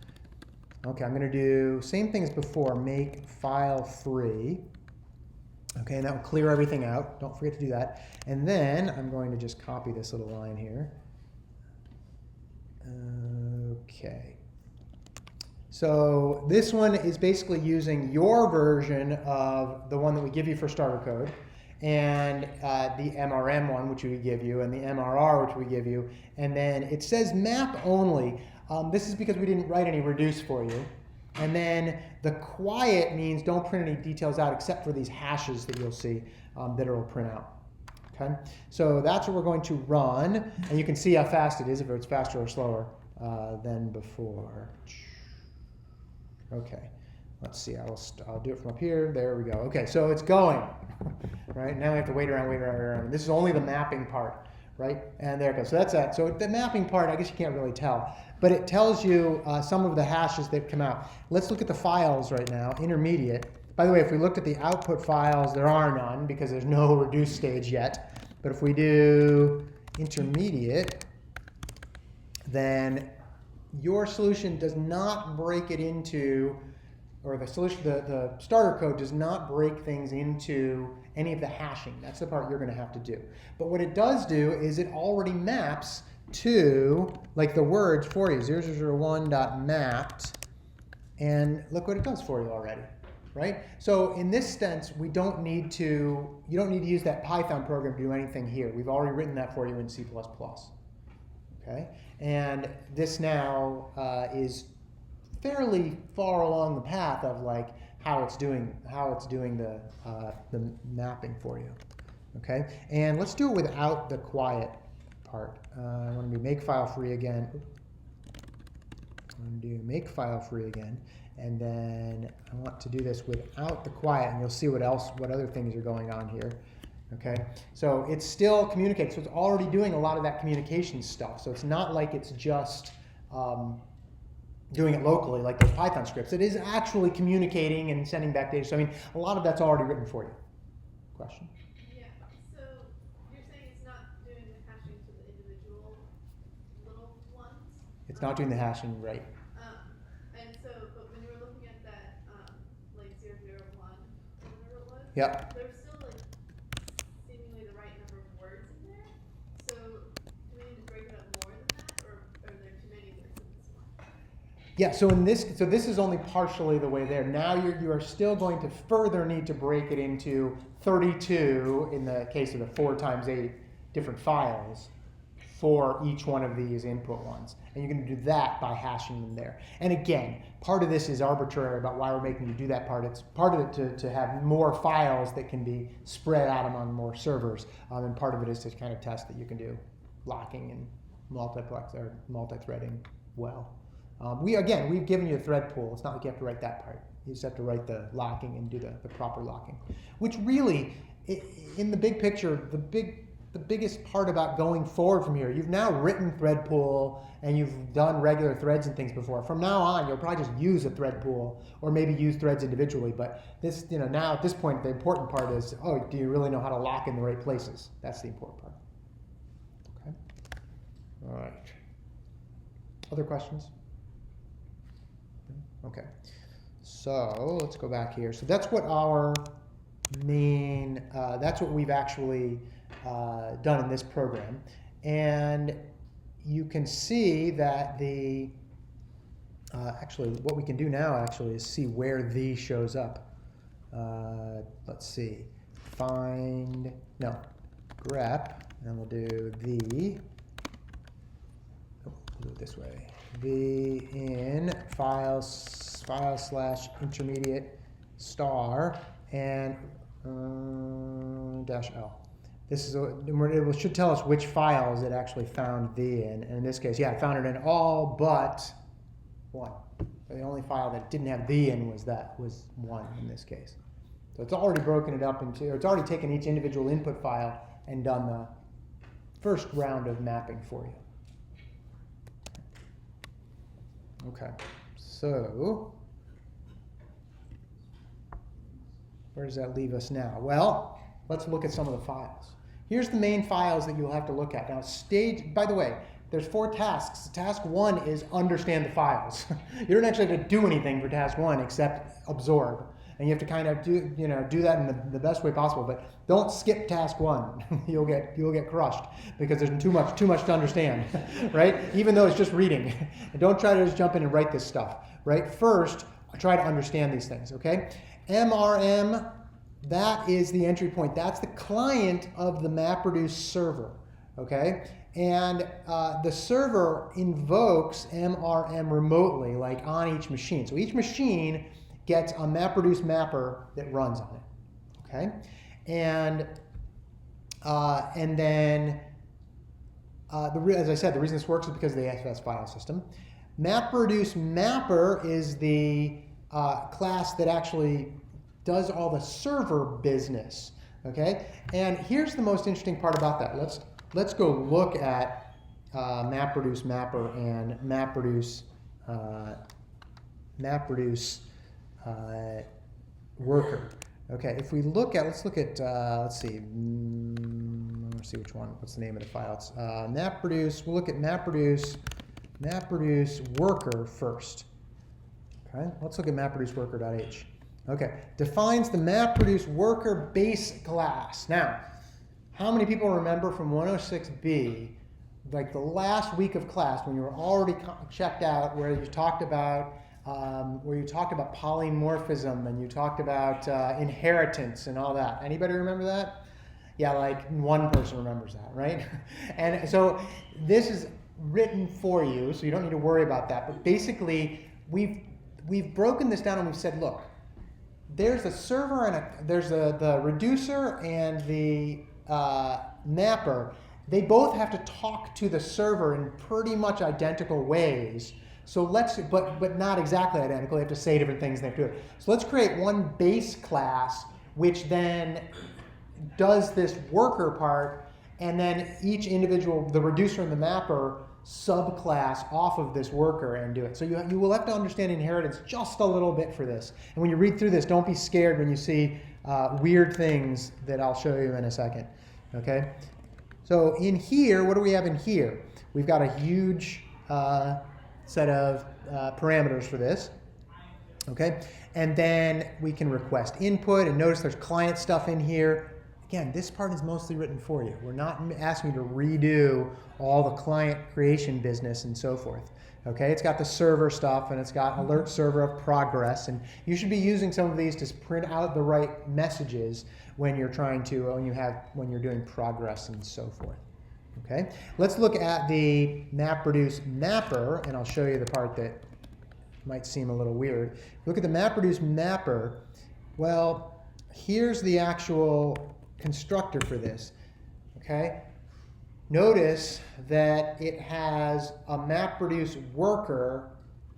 Okay, I'm going to do same thing as before, make file3. Okay, and that will clear everything out. Don't forget to do that. And then I'm going to just copy this little line here. Okay. So this one is basically using your version of the one that we give you for starter code, and the MRM one, which we give you, and the MRR, which we give you. And then it says map only. This is because we didn't write any reduce for you. And then the quiet means don't print any details out except for these hashes that you'll see that it'll print out. Okay, so that's what we're going to run, and you can see how fast it is, if it's faster or slower than before. Okay, let's see. I'll do it from up here. There we go. Okay, so it's going. Right now we have to wait around. This is only the mapping part. right? And there it goes. So that's that. So the mapping part, I guess you can't really tell, but it tells you some of the hashes that come out. Let's look at the files right now, intermediate. By the way, if we looked at the output files, there are none because there's no reduce stage yet. But if we do intermediate, then your solution does not break it into, or the solution, the starter code does not break things into any of the hashing. That's the part you're going to have to do. But what it does do is it already maps to, like the words for you, 0001.mapped, and look what it does for you already, right? So in this sense, you don't need to use that Python program to do anything here. We've already written that for you in C++. Okay, and this now is fairly far along the path of like how it's doing the mapping for you. Okay, and let's do it without the quiet part. I want to do make file free again. I'm going to do make file free again, and then I want to do this without the quiet, and you'll see what other things are going on here. Okay, so it's still communicating, so it's already doing a lot of that communication stuff. So it's not like it's just doing it locally like those Python scripts. It is actually communicating and sending back data. So I mean, a lot of that's already written for you. Question? Yeah, so you're saying it's not doing the hashing to the individual little ones? It's not doing the hashing, right? And so, but when you were looking at that, like 001, whatever it was, Yep. there was still like seemingly the right number of words in there. So do we need to break it up more than that, or are there too many words in this one? Yeah, so this is only partially the way there. Now you are still going to further need to break it into 32 in the case of the 4 times 8 different files for each one of these input ones. And you're going to do that by hashing them there. And again, part of this is arbitrary about why we're making you do that part. It's part of it to have more files that can be spread out among more servers. And part of it is to kind of test that you can do locking and multiplex or multi-threading well. We've given you a thread pool. It's not like you have to write that part. You just have to write the locking and do the proper locking. Which really, in the big picture, the biggest part about going forward from here, you've now written thread pool and you've done regular threads and things before. From now on, you'll probably just use a thread pool or maybe use threads individually. But this, now at this point, the important part is, do you really know how to lock in the right places? That's the important part. Okay. All right. Other questions? Okay, so let's go back here. So that's what our main, that's what we've actually done in this program. And you can see that actually what we can do now actually is see where the shows up. Let's see, grep, and we'll do the, we'll do it this way. The in file/intermediate star and -L. This is it should tell us which files it actually found the in. And in this case, it found it in all but one. So the only file that didn't have the in was 1 in this case. So it's already broken it up into, or it's already taken each individual input file and done the first round of mapping for you. Okay, so where does that leave us now? Well, let's look at some of the files. Here's the main files that you'll have to look at. Now, by the way, there's 4 tasks. Task 1 is understand the files. You don't actually have to do anything for task 1 except absorb. And you have to kind of do that in the best way possible. But don't skip task 1. You'll get crushed because there's too much to understand, right? Even though it's just reading. And don't try to just jump in and write this stuff, right? First, try to understand these things, okay? MRM, that is the entry point. That's the client of the MapReduce server, okay? And the server invokes MRM remotely, like on each machine. So each machine gets a MapReduce mapper that runs on it, okay? And then, as I said, the reason this works is because of the FS file system. MapReduce mapper is the class that actually does all the server business, okay? And here's the most interesting part about that. Let's let's go look at MapReduce Mapper and MapReduce worker. Okay, if we look at, let's see, let's see which one, what's the name of the file. It's MapReduce, we'll look at MapReduce worker first. Okay, let's look at MapReduce worker.h. Okay, defines the MapReduce worker base class. Now, how many people remember from 106B, like the last week of class when you were already checked out, where you talked about polymorphism and you talked about inheritance and all that? Anybody remember that? Yeah, like one person remembers that, right? And so this is written for you, so you don't need to worry about that. But basically, we've broken this down and we've said, look, there's a server and there's the reducer and the mapper. They both have to talk to the server in pretty much identical ways. So but not exactly identical. They have to say different things. They have to do it. So let's create one base class, which then does this worker part, and then each individual, the reducer and the mapper, subclass off of this worker and do it. So you will have to understand inheritance just a little bit for this. And when you read through this, don't be scared when you see weird things that I'll show you in a second. Okay? So in here, what do we have in here? We've got a huge set of parameters for this. Okay? And then we can request input, and notice there's client stuff in here. Again, this part is mostly written for you. We're not asking you to redo all the client creation business and so forth. Okay, it's got the server stuff and it's got alert server of progress, and you should be using some of these to print out the right messages when you're when you're doing progress and so forth. Okay, let's look at the MapReduce mapper, and I'll show you the part that might seem a little weird. Look at the MapReduce mapper. Well, here's the actual constructor for this. Okay, notice that it has a MapReduce worker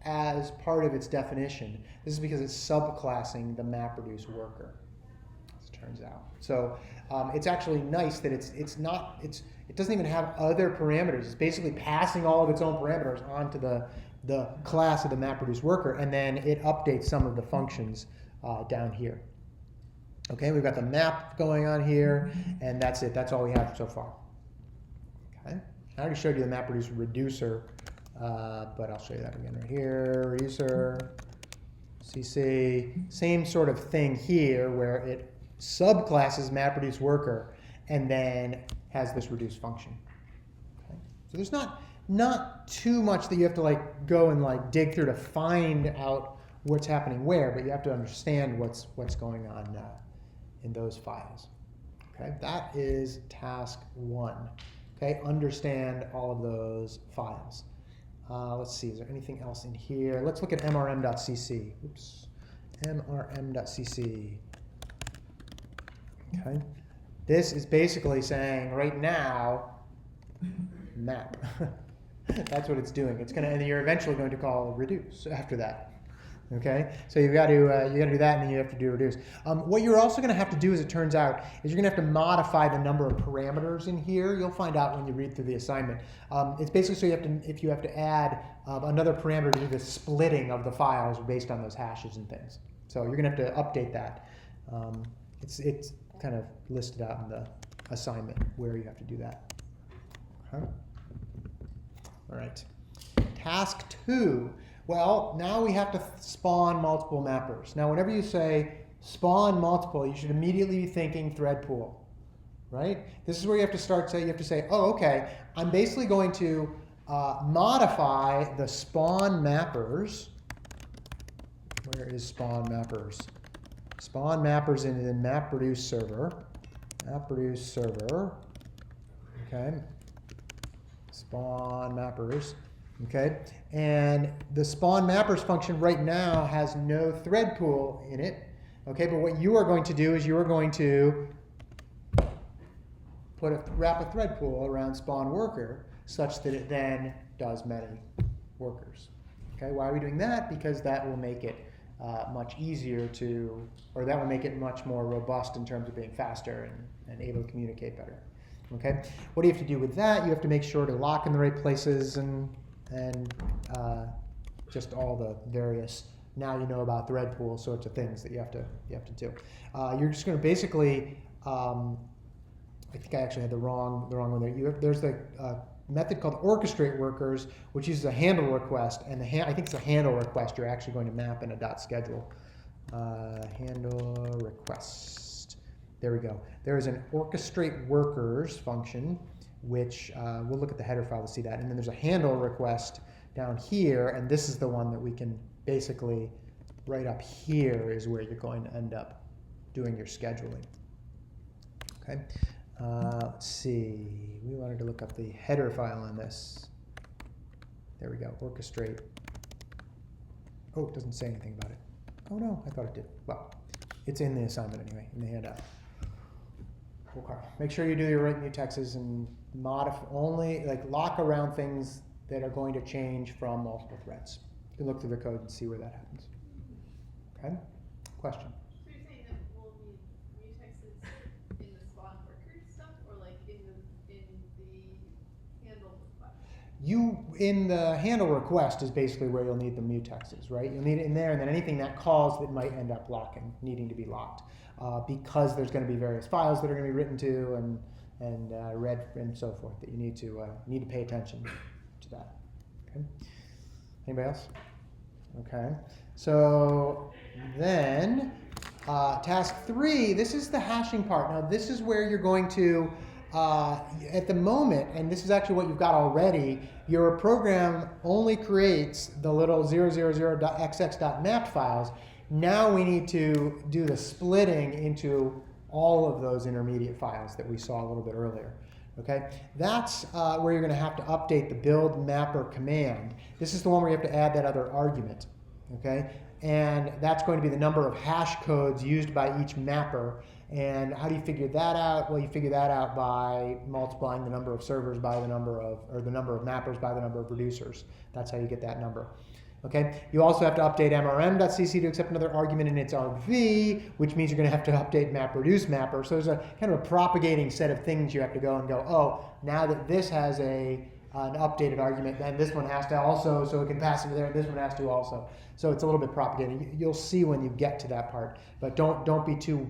as part of its definition. This is because it's subclassing the MapReduce worker, as it turns out. So it's actually nice that it doesn't even have other parameters. It's basically passing all of its own parameters onto the class of the MapReduce worker, and then it updates some of the functions down here. Okay, we've got the map going on here, and that's it. That's all we have so far. Okay, I already showed you the MapReduce reducer, but I'll show you that again right here. Reducer, CC, same sort of thing here, where it subclasses MapReduce worker and then has this reduce function. Okay, so there's not too much that you have to go and dig through to find out what's happening where, but you have to understand what's going on in those files. Okay, that is task 1. Okay, understand all of those files. Let's see, is there anything else in here? Let's look at mrm.cc. Oops, mrm.cc. Okay, this is basically saying right now, map. That's what it's doing. It's gonna, and you're eventually going to call reduce after that. Okay, so you got to do that, and then you have to do reduce. What you're also going to have to do, as it turns out, is you're going to have to modify the number of parameters in here. You'll find out when you read through the assignment. It's basically so if you have to add another parameter to do the splitting of the files based on those hashes and things. So you're going to have to update that. It's kind of listed out in the assignment where you have to do that. Okay. All right. Task 2. Well, now we have to spawn multiple mappers. Now, whenever you say spawn multiple, you should immediately be thinking thread pool, right? This is where you have to start. You have to say, oh, okay, I'm basically going to modify the spawn mappers. Where is spawn mappers? Spawn mappers in the MapReduce server. MapReduce server. Okay. Spawn mappers. Okay, and the spawn mappers function right now has no thread pool in it. Okay, but what you are going to do is you are going to wrap a thread pool around spawn worker such that it then does many workers. Okay, why are we doing that? Because that will make it much easier that will make it much more robust in terms of being faster and able to communicate better. Okay, what do you have to do with that? You have to make sure to lock in the right places and just all the various, now you know about thread pool sorts of things that you have to do. You're just going to basically, I think I actually had the wrong one there. There's the method called orchestrate workers, which uses a handle request, and I think it's a handle request you're actually going to map in a .schedule. Handle request. There we go. There is an orchestrate workers function, which we'll look at the header file to see that. And then there's a handle request down here, and this is the one that we can basically, right up here is where you're going to end up doing your scheduling. Okay. Let's see. We wanted to look up the header file on this. There we go. Orchestrate. Oh, it doesn't say anything about it. Oh no, I thought it did. Well, it's in the assignment anyway, in the handout. Okay. Make sure you do your right mutexes and lock around things that are going to change from multiple threads. You can look through the code and see where that happens. Okay? Question? So you're saying that we'll need mutexes in the spawn worker stuff, or like in the handle request? In the handle request is basically where you'll need the mutexes, right? You'll need it in there, and then anything that calls that might end up needing to be locked, because there's going to be various files that are going to be written to and read and so forth that you need to pay attention to that. Okay. Anybody else? Okay. So then task 3. This is the hashing part. Now this is where you're going to at the moment, and this is actually what you've got already, your program only creates the little 000.xx.map files. Now we need to do the splitting into all of those intermediate files that we saw a little bit earlier. Okay, that's where you're going to have to update the build mapper command. This is the one where you have to add that other argument. Okay, and that's going to be the number of hash codes used by each mapper. And how do you figure that out? Well, you figure that out by multiplying the number of servers by the number of, or the number of mappers by the number of reducers. That's how you get that number. Okay. You also have to update mrm.cc to accept another argument in its RV, which means you're going to have to update MapReduce mapper. So there's a kind of a propagating set of things you have to go, oh, now that this has an updated argument, then this one has to also, so it can pass into there, and this one has to also. So it's a little bit propagating. You'll see when you get to that part, but don't be too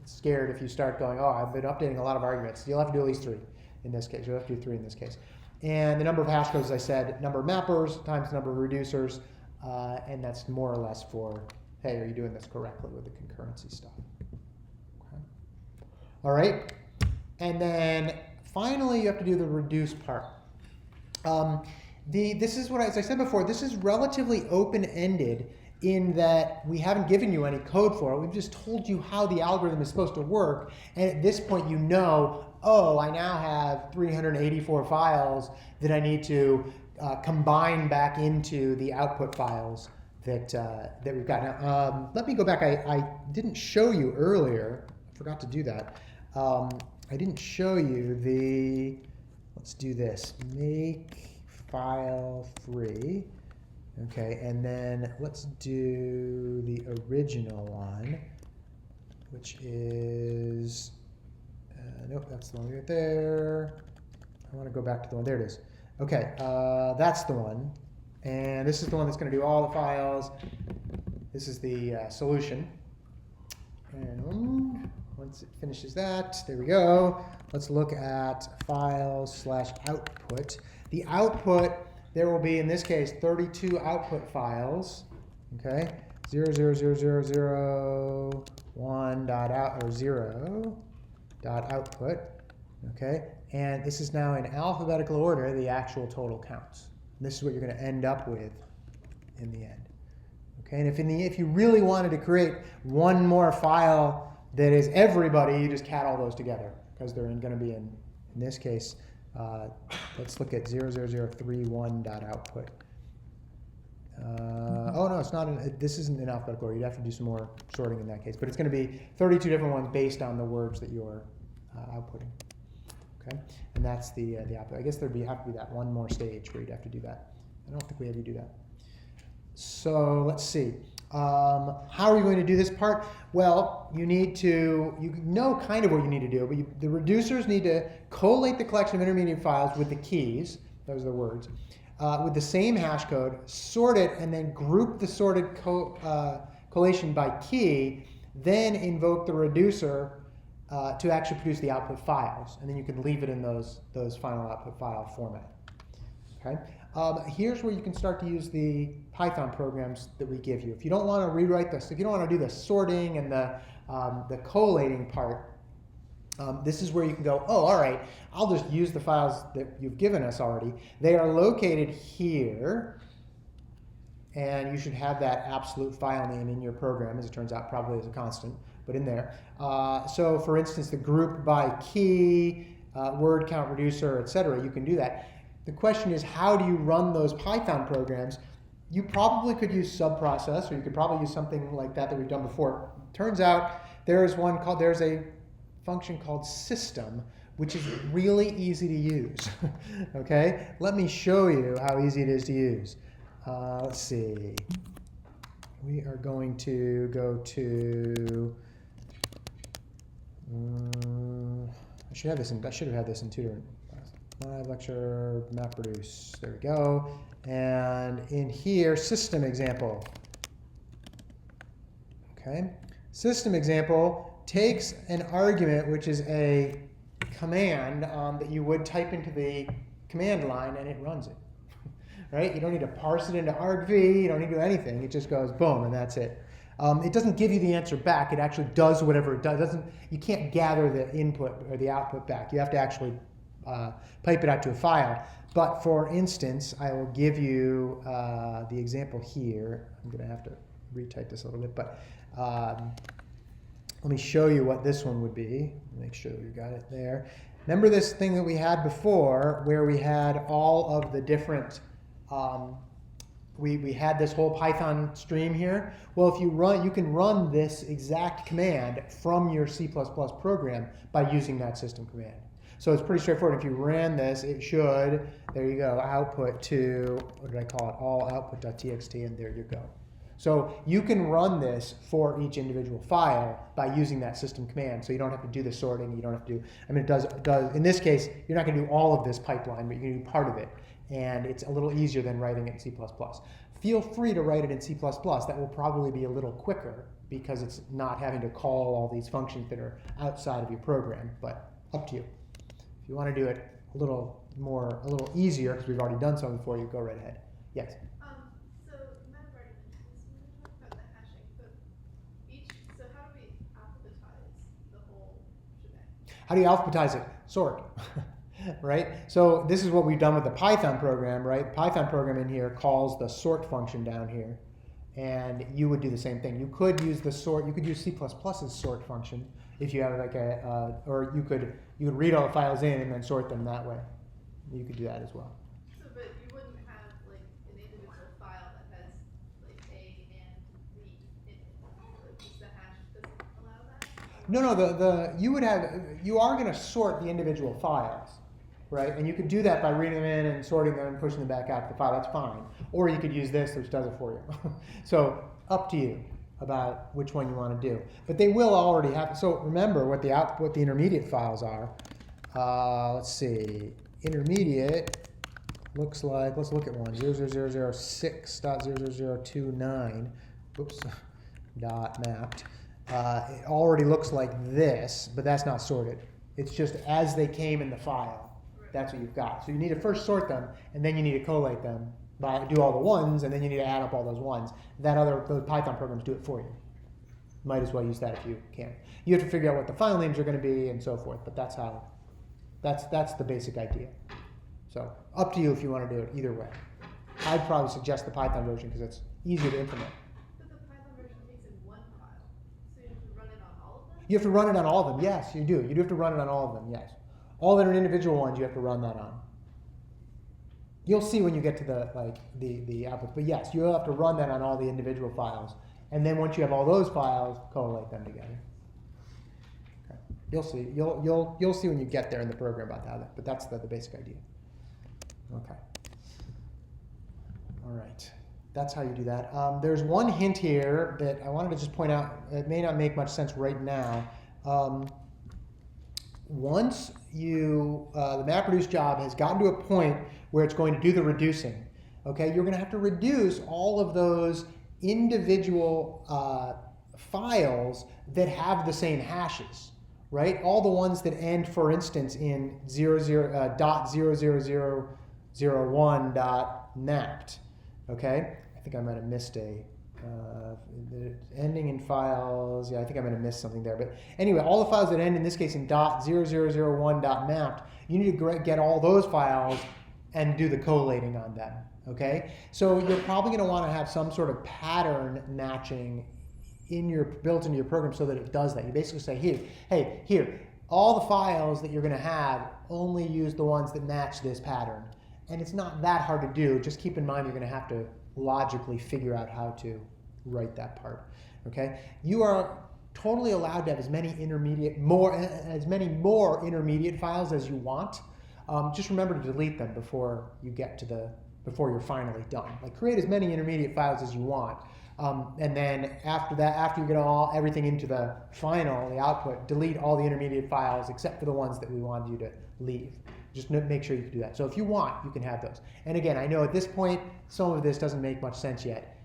scared if you start going, oh, I've been updating a lot of arguments. You'll have to do at least 3 in this case. You'll have to do 3 in this case. And the number of hash codes, as I said, number of mappers times the number of reducers, and that's more or less for, hey, are you doing this correctly with the concurrency stuff? Okay. All right. And then finally, you have to do the reduce part. This is what, as I said before, this is relatively open-ended in that we haven't given you any code for it. We've just told you how the algorithm is supposed to work. And at this point, you know, oh, I now have 384 files that I need to combine back into the output files that we've got. Now, let me go back. I didn't show you earlier. I forgot to do that. I didn't show you the, let's do this, make file 3. Okay, and then let's do the original one, which is, nope, that's the one right there. I want to go back to the one, there it is. Okay, that's the one. And this is the one that's going to do all the files. This is the solution. And once it finishes that, there we go. Let's look at files/output. The output, there will be, in this case, 32 output files, okay? 0.out or 0.output, okay? And this is now in alphabetical order, the actual total counts. And this is what you're going to end up with in the end, okay? And if you really wanted to create one more file that is everybody, you just cat all those together because they're going to be in this case. Let's look at 0.output. Oh no, it's not. This isn't in alphabetical order. You'd have to do some more sorting in that case. But it's going to be 32 different ones based on the words that you're outputting. Okay, and that's the output. I guess have to be that one more stage where you'd have to do that. I don't think we have to do that. So let's see. How are you going to do this part? Well, you know kind of what you need to do, but the reducers need to collate the collection of intermediate files with the keys, those are the words, with the same hash code, sort it, and then group the sorted collation by key, then invoke the reducer to actually produce the output files, and then you can leave it in those final output file format. Okay. Here's where you can start to use the Python programs that we give you. If you don't want to rewrite this, if you don't want to do the sorting and the collating part, this is where you can go, oh, all right, I'll just use the files that you've given us already. They are located here, and you should have that absolute file name in your program, as it turns out, probably as a constant, but in there. So for instance, the group by key, word count reducer, etc., you can do that. The question is, how do you run those Python programs? You probably could use subprocess, or you could probably use something like that we've done before. Turns out there's a function called system, which is really easy to use. Okay, let me show you how easy it is to use. Let's see. We are going to go to. I should have had this in two different. Live lecture, MapReduce. There we go. And in here, system example. Okay. System example takes an argument, which is a command that you would type into the command line, and it runs it. Right? You don't need to parse it into argv. You don't need to do anything. It just goes boom, and that's it. It doesn't give you the answer back. It actually does whatever it does. You can't gather the input or the output back. You have to actually pipe it out to a file. But for instance, I will give you the example here. I'm going to have to retype this a little bit, but let me show you what this one would be. Make sure you got it there. Remember this thing that we had before where we had all of the different, we had this whole Python stream here? Well, if you can run this exact command from your C++ program by using that system command. So it's pretty straightforward. If you ran this, it should, there you go, output to, what did I call it, all output.txt, and there you go. So you can run this for each individual file by using that system command. So you don't have to do the sorting, you don't have to do, I mean, it does, in this case, you're not going to do all of this pipeline, but you can do part of it. And it's a little easier than writing it in C++. Feel free to write it in C++. That will probably be a little quicker because it's not having to call all these functions that are outside of your program, but up to you. If you want to do it a little easier, because we've already done some for you, go right ahead. Yes? So Matt already mentioned this when we talked about the hashing, but so how do we alphabetize the whole shebang? How do you alphabetize it? Sort. Right? So this is what we've done with the Python program, right? Python program in here calls the sort function down here. And you would do the same thing. You could use the sort, you could use C++'s sort function if you have like or you could read all the files in and then sort them that way. You could do that as well. So, but you wouldn't have like an individual file that has like A and read in it. Like, just the hash doesn't allow that? No, you are going to sort the individual files, right? And you could do that by reading them in and sorting them and pushing them back out to the file. That's fine. Or you could use this, which does it for you. So up to you about which one you want to do. But they will already have. So remember what the intermediate files are. Let's see. Intermediate looks like, let's look at one, 00006.00029, oops, dot mapped. It already looks like this, but that's not sorted. It's just as they came in the file. That's what you've got. So you need to first sort them, and then you need to collate them, do all the ones, and then you need to add up all those ones. Those Python programs do it for you. Might as well use that if you can. You have to figure out what the file names are going to be and so forth, but that's the basic idea. So up to you if you want to do it either way. I'd probably suggest the Python version because it's easier to implement. But the Python version takes in one file, so you have to run it on all of them? You have to run it on all of them. Yes, you do. You do have to run it on all of them. Yes. All that are individual ones, you have to run that on. You'll see when you get to the output. But yes, you'll have to run that on all the individual files. And then once you have all those files, collate them together. Okay. You'll see. You'll see when you get there in the program about that. But that's the basic idea. Okay. All right. that's how you do that. There's one hint here that I wanted to just point out. It may not make much sense right now. Once the MapReduce job has gotten to a point where it's going to do the reducing, okay, you're going to have to reduce all of those individual files that have the same hashes, right? All the ones that end, for instance, in .00001.mapped, okay? I think I might have missed ending in files. Yeah, I think I might have missed something there. But anyway, all the files that end in this case in .0001.mapped, you need to get all those files and do the collating on them, okay? So you're probably going to want to have some sort of pattern matching built into your program so that it does that. You basically say, here, all the files that you're going to have only use the ones that match this pattern. And it's not that hard to do. Just keep in mind you're going to have to logically figure out how to write that part, okay? You are totally allowed to have as many more intermediate files as you want. Just remember to delete them before you're finally done. Like, create as many intermediate files as you want, and then after you get everything into the output, delete all the intermediate files except for the ones that we wanted you to leave. Just make sure you can do that. So if you want, you can have those. And again, I know at this point, some of this doesn't make much sense yet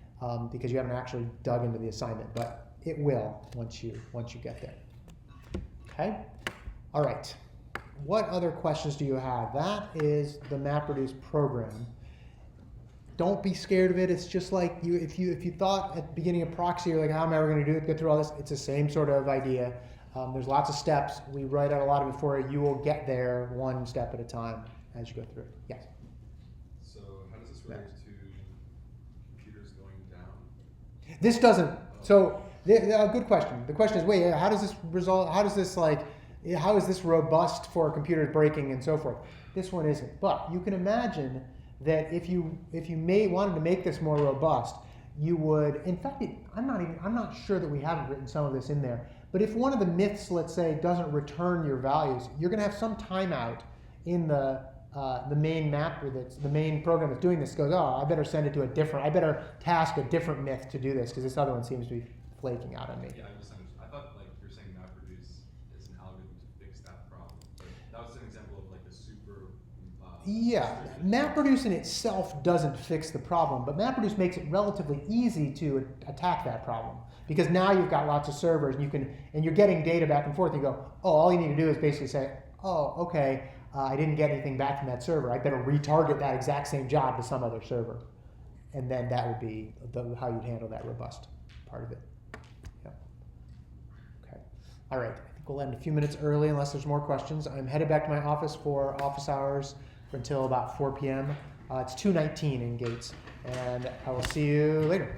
because you haven't actually dug into the assignment, but it will once you get there. Okay? All right. What other questions do you have? That is the MapReduce program. Don't be scared of it. It's just like if you thought at the beginning of proxy, you're like, how am I ever going to do it? Go through all this. It's the same sort of idea. There's lots of steps. We write out a lot of it for you. You will get there one step at a time as you go through it. Yes? So how does this relate to computers going down? This doesn't. So, good question. The question is, wait, how does this result? How is this robust for computers breaking and so forth? This one isn't. But you can imagine that if you wanted to make this more robust, you would. In fact, I'm not sure that we haven't written some of this in there. But if one of the myths, let's say, doesn't return your values, you're going to have some timeout in the main mapper the main program that's doing this goes, oh, I better send it to I better task a different myth to do this because this other one seems to be flaking out on me. Yeah, I misunderstood. I thought you're saying MapReduce is an algorithm to fix that problem. But that was an example of the super. Yeah, MapReduce in itself doesn't fix the problem, but MapReduce makes it relatively easy to attack that problem because now you've got lots of servers and you're getting data back and forth. You go, oh, all you need to do is basically say, oh, okay, I didn't get anything back from that server. I better retarget that exact same job to some other server, and then that would be how you'd handle that robust part of it. Yeah. Okay. All right. I think we'll end a few minutes early unless there's more questions. I'm headed back to my office for office hours until about 4 p.m. It's 2:19 in Gates, and I will see you later.